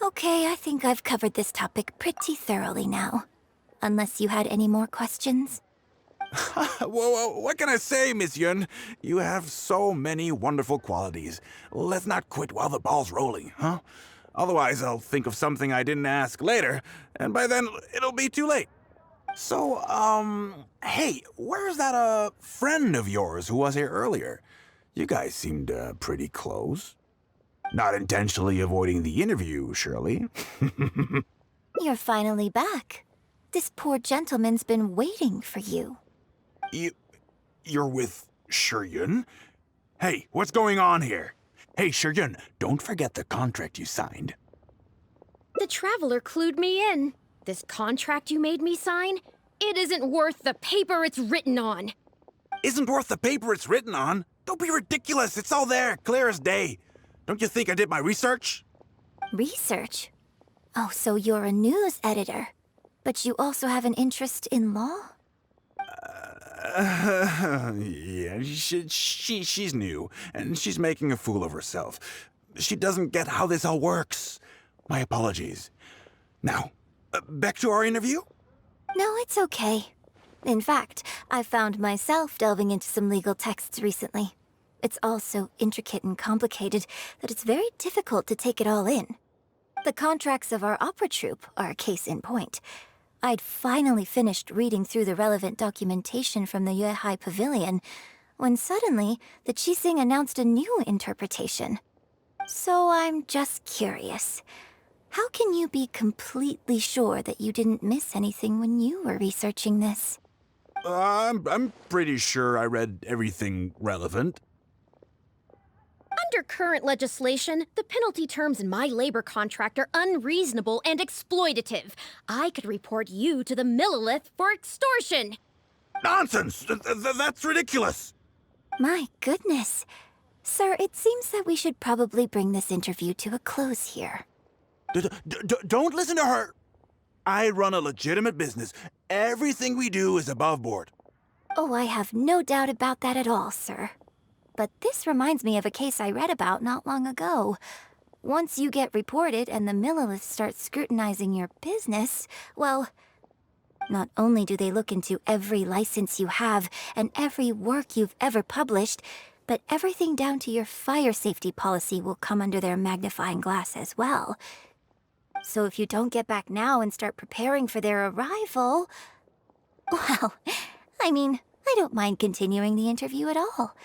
Okay, I think I've covered this topic pretty thoroughly now. Unless you had any more questions? Well, what can I say, Miss Yun? You have so many wonderful qualities. Let's not quit while the ball's rolling, huh? Otherwise, I'll think of something I didn't ask later, and by then, it'll be too late. So, hey, where's that, friend of yours who was here earlier? You guys seemed, pretty close. Not intentionally avoiding the interview, surely. You're finally back. This poor gentleman's been waiting for you. You're with Yun? Hey, what's going on here? Hey, Yun, don't forget the contract you signed. The Traveler clued me in. This contract you made me sign? It isn't worth the paper it's written on. Isn't worth the paper it's written on? Don't be ridiculous. It's all there, clear as day. Don't you think I did my research? Research? Oh, so you're a news editor. But you also have an interest in law? Yeah, she's new, and she's making a fool of herself. She doesn't get how this all works. My apologies. Now, back to our interview? No, it's okay. In fact, I found myself delving into some legal texts recently. It's all so intricate and complicated that it's very difficult to take it all in. The contracts of our opera troupe are a case in point. I'd finally finished reading through the relevant documentation from the Yue Pavilion when suddenly the Qixing announced a new interpretation. So I'm just curious. How can you be completely sure that you didn't miss anything when you were researching this? I'm pretty sure I read everything relevant. Under current legislation, the penalty terms in my labor contract are unreasonable and exploitative. I could report you to the Millilith for extortion. Nonsense! That's ridiculous! My goodness. Sir, it seems that we should probably bring this interview to a close here. Don't listen to her! I run a legitimate business. Everything we do is above board. Oh, I have no doubt about that at all, sir. But this reminds me of a case I read about not long ago. Once you get reported and the Millilith starts scrutinizing your business, well, not only do they look into every license you have and every work you've ever published, but everything down to your fire safety policy will come under their magnifying glass as well. So if you don't get back now and start preparing for their arrival... Well, I mean, I don't mind continuing the interview at all.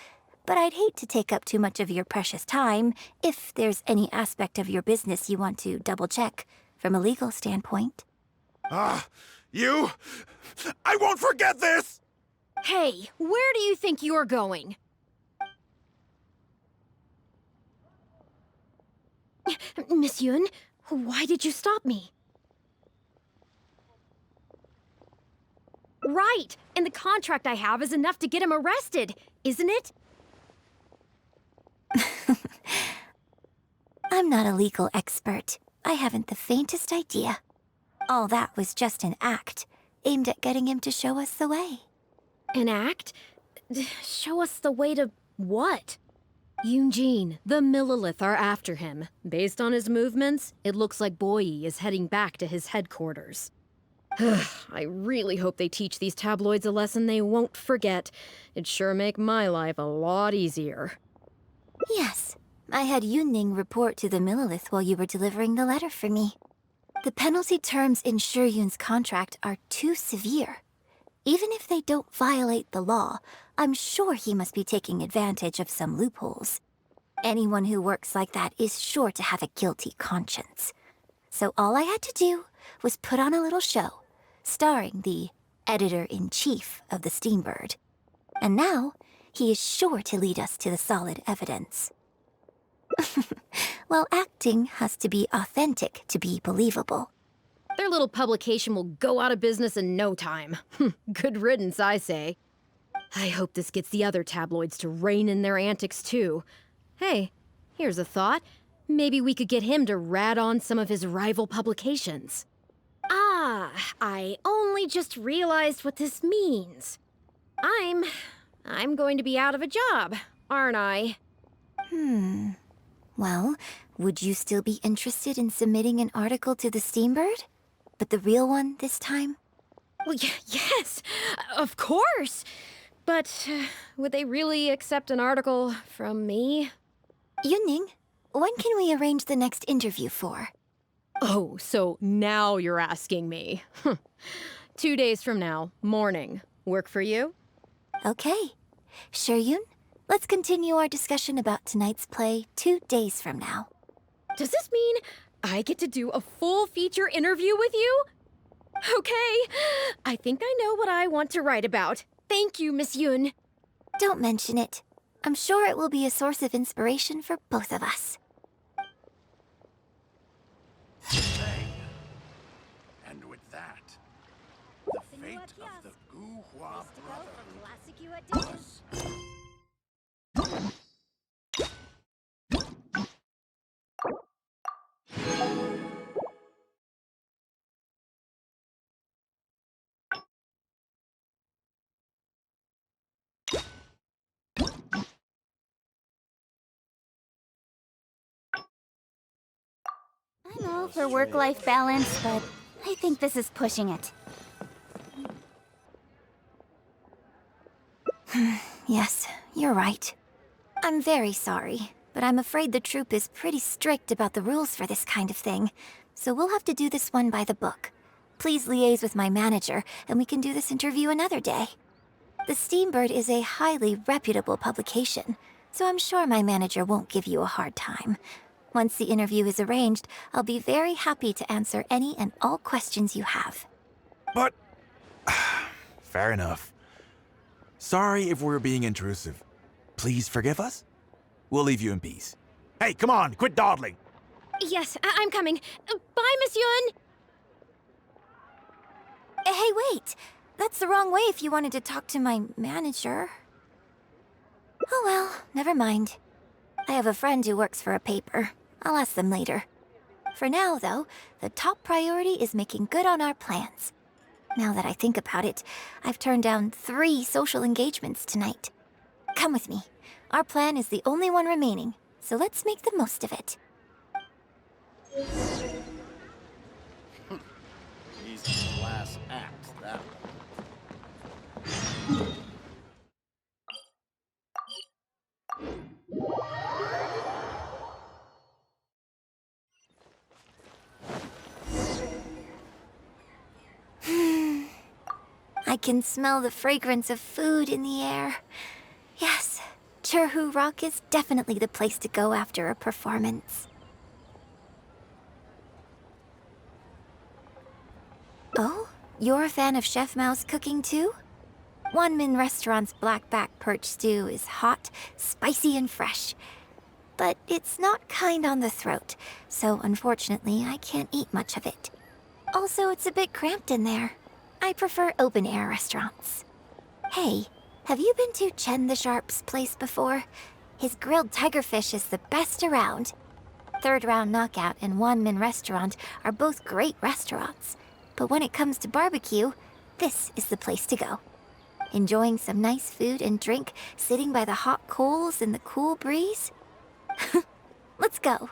But I'd hate to take up too much of your precious time if there's any aspect of your business you want to double-check from a legal standpoint. You... I won't forget this! Hey, where do you think you're going? Miss Yun, why did you stop me? Right, and the contract I have is enough to get him arrested, isn't it? I'm not a legal expert. I haven't the faintest idea. All that was just an act, aimed at getting him to show us the way. An act? Show us the way to what? Yun Jin, the Millilith are after him. Based on his movements, it looks like Boyi is heading back to his headquarters. I really hope they teach these tabloids a lesson they won't forget. It'd sure make my life a lot easier. Yes, I had Yunning report to the Millilith while you were delivering the letter for me. The penalty terms in Yun's contract are too severe. Even if they don't violate the law, I'm sure he must be taking advantage of some loopholes. Anyone who works like that is sure to have a guilty conscience. So all I had to do was put on a little show, starring the editor-in-chief of the Steambird. And now, he is sure to lead us to the solid evidence. Well, acting has to be authentic to be believable. Their little publication will go out of business in no time. Good riddance, I say. I hope this gets the other tabloids to rein in their antics, too. Hey, here's a thought. Maybe we could get him to rat on some of his rival publications. Ah, I only just realized what this means. I'm going to be out of a job, aren't I? Well, would you still be interested in submitting an article to the Steambird? But the real one this time? Well, yes, of course. But would they really accept an article from me? Yunning, when can we arrange the next interview for? Oh, so now you're asking me. 2 days from now, morning. Work for you? Okay. Yun, let's continue our discussion about tonight's play 2 days from now. Does this mean I get to do a full feature interview with you? Okay, I think I know what I want to write about. Thank you, Miss Yun. Don't mention it. I'm sure it will be a source of inspiration for both of us. And with that, the fate of the Guhua brothers. I'm all for work-life balance, but I think this is pushing it. Yes, you're right. I'm very sorry, but I'm afraid the troupe is pretty strict about the rules for this kind of thing, so we'll have to do this one by the book. please liaise with my manager, and we can do this interview another day. The Steambird is a highly reputable publication, so I'm sure my manager won't give you a hard time. Once the interview is arranged, I'll be very happy to answer any and all questions you have. But... fair enough. Sorry if we're being intrusive. Please forgive us. We'll leave you in peace. Hey, come on, quit dawdling. Yes, I'm coming. Bye, Miss Yun! Hey, wait! That's the wrong way if you wanted to talk to my manager. Oh well, never mind. I have a friend who works for a paper. I'll ask them later. For now, though, the top priority is making good on our plans. Now that I think about it, I've turned down 3 social engagements tonight. Come with me. Our plan is the only one remaining, so let's make the most of it. He's a class act, that one. I can smell the fragrance of food in the air. Yes, Churhu Rock is definitely the place to go after a performance. Oh, you're a fan of Chef Mao's cooking too? Wanmin Restaurant's blackback perch stew is hot, spicy, and fresh. But it's not kind on the throat, so unfortunately I can't eat much of it. Also, it's a bit cramped in there. I prefer open-air restaurants. Hey, have you been to Chen the Sharp's place before? His grilled tigerfish is the best around. Third Round Knockout and Wanmin Restaurant are both great restaurants. But when it comes to barbecue, this is the place to go. Enjoying some nice food and drink, sitting by the hot coals in the cool breeze? Let's go.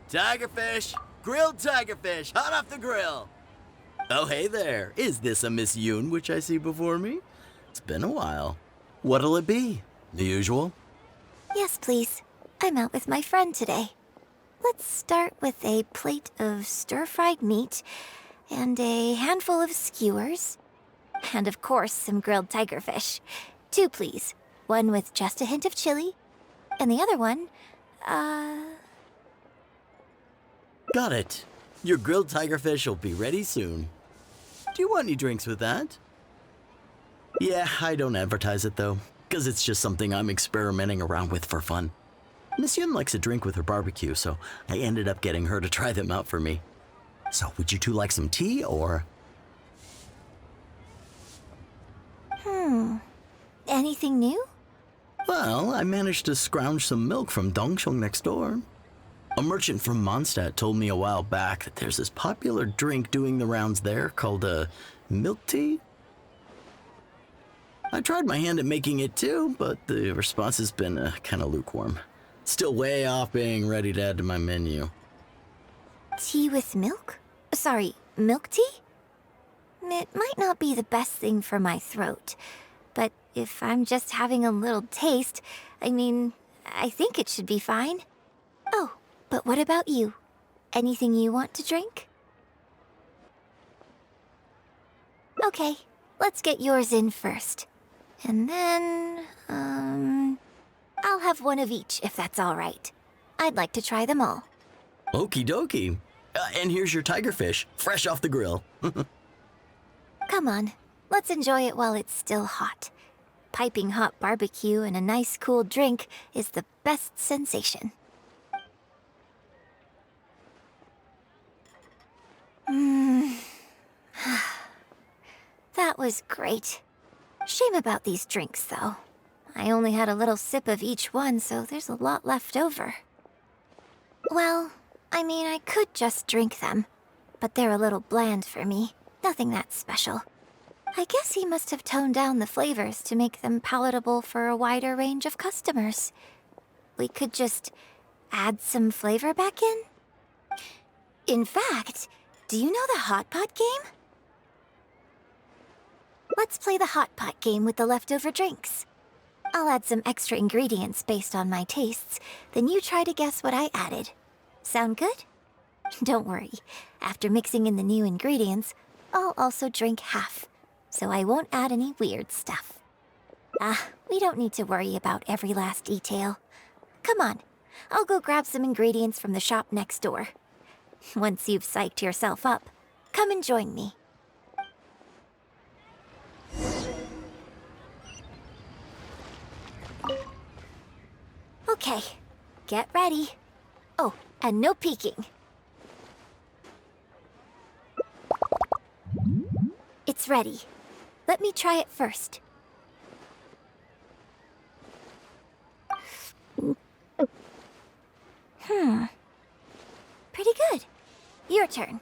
Tigerfish! Grilled tigerfish, hot off the grill! Oh, hey there. Is this a Miss Yun which I see before me? It's been a while. What'll it be? The usual? Yes, please. I'm out with my friend today. Let's start with a plate of stir-fried meat and a handful of skewers. And of course, some grilled tigerfish. 2, please. One with just a hint of chili, and the other one, Got it. Your grilled tigerfish will be ready soon. Do you want any drinks with that? Yeah, I don't advertise it though, because it's just something I'm experimenting around with for fun. Miss Yun likes a drink with her barbecue, so I ended up getting her to try them out for me. So, would you two like some tea, or? Anything new? Well, I managed to scrounge some milk from Dongsheng next door. A merchant from Mondstadt told me a while back that there's this popular drink doing the rounds there called milk tea. I tried my hand at making it too, but the response has been kind of lukewarm. Still way off being ready to add to my menu. Tea with milk? Sorry, milk tea? It might not be the best thing for my throat, but if I'm just having a little taste, I mean, I think it should be fine. Oh, but what about you? Anything you want to drink? Okay, let's get yours in first. And then, I'll have one of each if that's all right. I'd like to try them all. Okie dokie. And here's your tigerfish, fresh off the grill. Come on, let's enjoy it while it's still hot. Piping hot barbecue and a nice cool drink is the best sensation. That was great. Shame about these drinks, though. I only had a little sip of each one, so there's a lot left over. Well, I mean, I could just drink them, but they're a little bland for me. Nothing that special. I guess he must have toned down the flavors to make them palatable for a wider range of customers. We could just add some flavor back in? In fact, do you know the hot pot game? Let's play the hot pot game with the leftover drinks. I'll add some extra ingredients based on my tastes, then you try to guess what I added. Sound good? Don't worry. After mixing in the new ingredients, I'll also drink half, so I won't add any weird stuff. We don't need to worry about every last detail. Come on, I'll go grab some ingredients from the shop next door. Once you've psyched yourself up, come and join me. Okay, get ready. Oh, and no peeking. It's ready. Let me try it first. Pretty good. Your turn.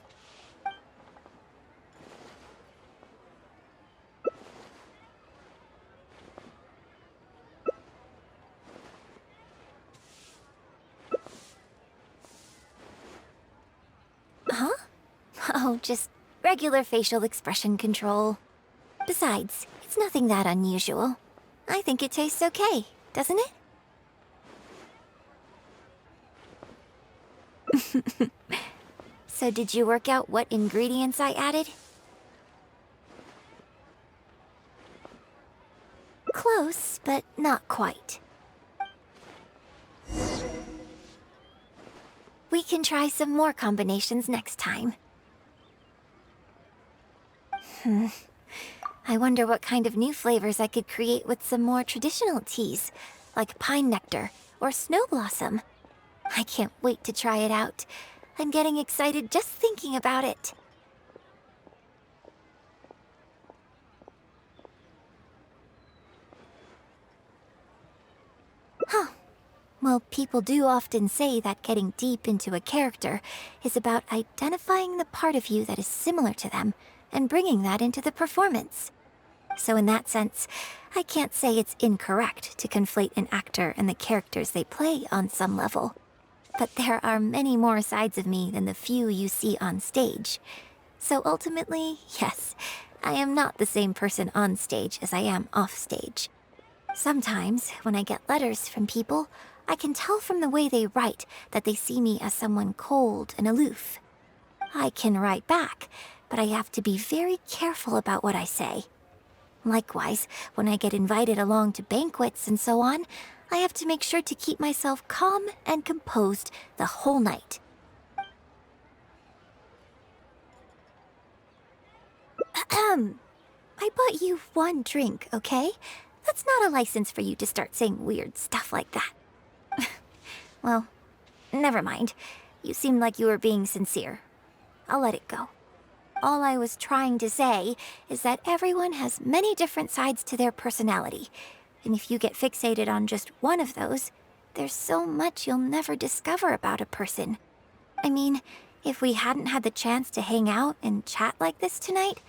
Huh? Oh, just regular facial expression control. Besides, it's nothing that unusual. I think it tastes okay, doesn't it? So did you work out what ingredients I added? Close, but not quite. We can try some more combinations next time. I wonder what kind of new flavors I could create with some more traditional teas, like pine nectar or snow blossom. I can't wait to try it out. I'm getting excited just thinking about it. Huh. Well, people do often say that getting deep into a character is about identifying the part of you that is similar to them and bringing that into the performance. So in that sense, I can't say it's incorrect to conflate an actor and the characters they play on some level. But there are many more sides of me than the few you see on stage. So ultimately, yes, I am not the same person on stage as I am off stage. Sometimes, when I get letters from people, I can tell from the way they write that they see me as someone cold and aloof. I can write back, but I have to be very careful about what I say. Likewise, when I get invited along to banquets and so on, I have to make sure to keep myself calm and composed the whole night. I bought you one drink, okay? That's not a license for you to start saying weird stuff like that. Well, never mind. You seemed like you were being sincere. I'll let it go. All I was trying to say is that everyone has many different sides to their personality. And if you get fixated on just one of those, there's so much you'll never discover about a person. I mean, if we hadn't had the chance to hang out and chat like this tonight,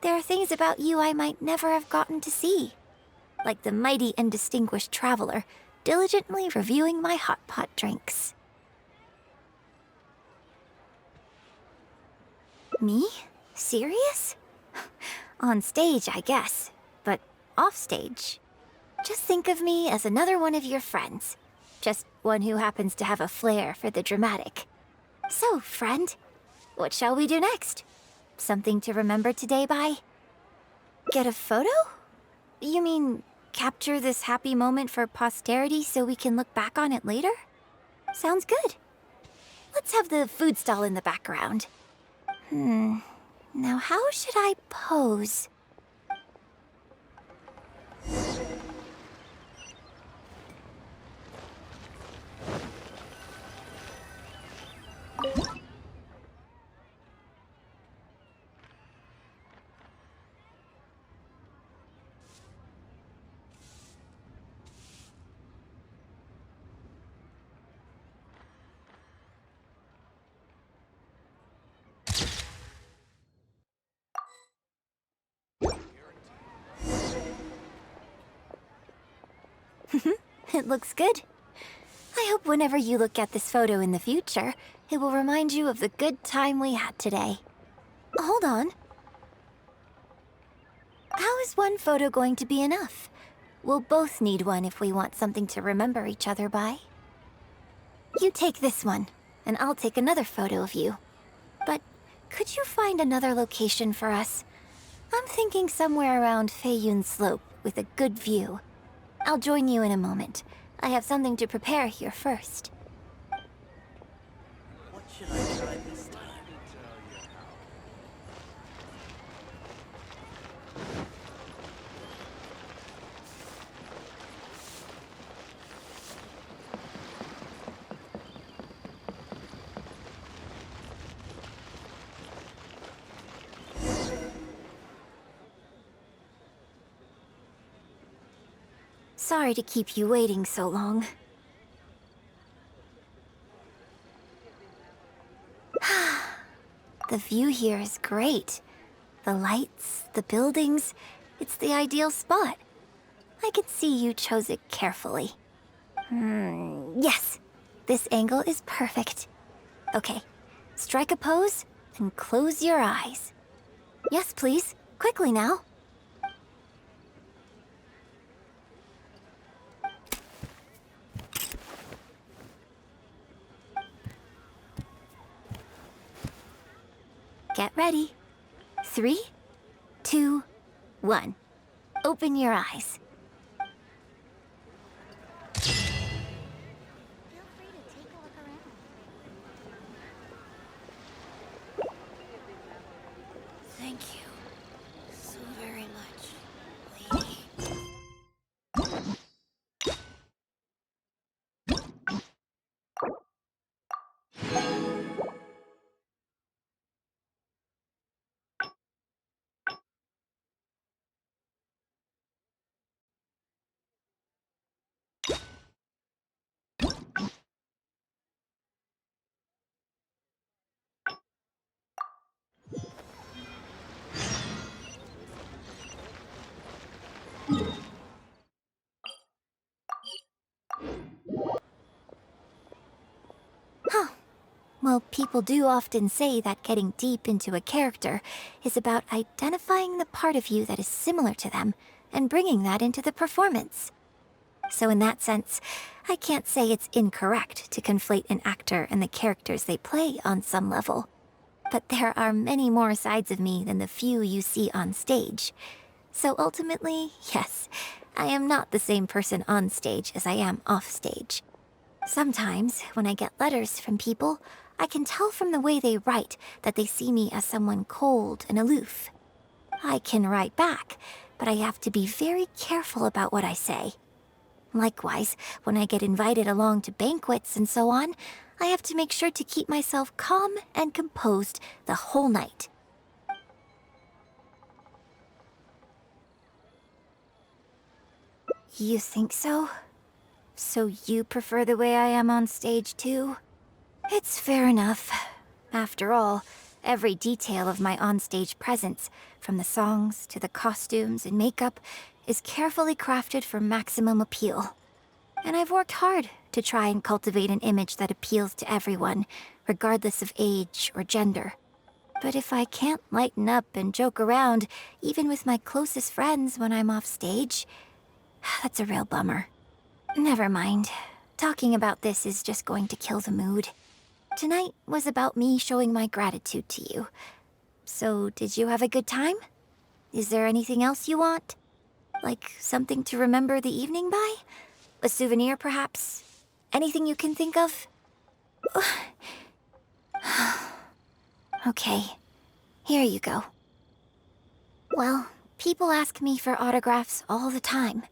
there are things about you I might never have gotten to see. Like the mighty and distinguished traveler, diligently reviewing my hot pot drinks. Me? Serious? On stage, I guess, but off stage. Just think of me as another one of your friends. Just one who happens to have a flair for the dramatic. So, friend, what shall we do next? Something to remember today by? Get a photo? You mean capture this happy moment for posterity so we can look back on it later? Sounds good. Let's have the food stall in the background. Now how should I pose? It looks good. I hope whenever you look at this photo in the future, it will remind you of the good time we had today. Hold on. How is one photo going to be enough? We'll both need one if we want something to remember each other by. You take this one, and I'll take another photo of you. But could you find another location for us? I'm thinking somewhere around Feiyun Slope with a good view. I'll join you in a moment. I have something to prepare here first. What should I try this time? Sorry to keep you waiting so long. The view here is great. The lights, the buildings, it's the ideal spot. I can see you chose it carefully. Yes, this angle is perfect. Okay, strike a pose and close your eyes. Yes, please. Quickly now. Get ready. 3, 2, 1. Open your eyes. Thank you so very much, lady. Huh. Well, people do often say that getting deep into a character is about identifying the part of you that is similar to them and bringing that into the performance. So in that sense, I can't say it's incorrect to conflate an actor and the characters they play on some level. But there are many more sides of me than the few you see on stage. So ultimately, yes, I am not the same person on stage as I am off stage. Sometimes, when I get letters from people, I can tell from the way they write that they see me as someone cold and aloof. I can write back, but I have to be very careful about what I say. Likewise, when I get invited along to banquets and so on, I have to make sure to keep myself calm and composed the whole night. You think so? So you prefer the way I am on stage too? It's fair enough. After all, every detail of my onstage presence, from the songs to the costumes and makeup, is carefully crafted for maximum appeal. And I've worked hard to try and cultivate an image that appeals to everyone, regardless of age or gender. But if I can't lighten up and joke around, even with my closest friends when I'm off stage, that's a real bummer. Never mind. Talking about this is just going to kill the mood. Tonight was about me showing my gratitude to you. So, did you have a good time? Is there anything else you want? Like something to remember the evening by? A souvenir, perhaps? Anything you can think of? Okay, here you go. Well, people ask me for autographs all the time.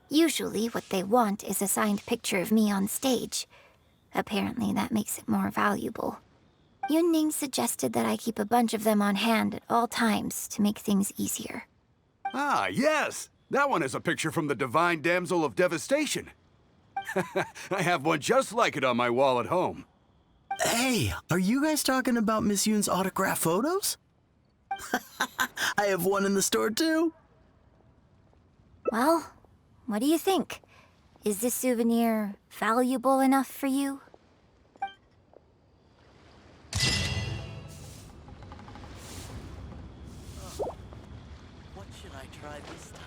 Usually what they want is a signed picture of me on stage. Apparently that makes it more valuable. Yun suggested that I keep a bunch of them on hand at all times to make things easier. Ah, yes! That one is a picture from the Divine Damsel of Devastation. I have one just like it on my wall at home. Hey, are you guys talking about Miss Yun's autograph photos? I have one in the store too. Well, what do you think? Is this souvenir valuable enough for you? What should I try this time?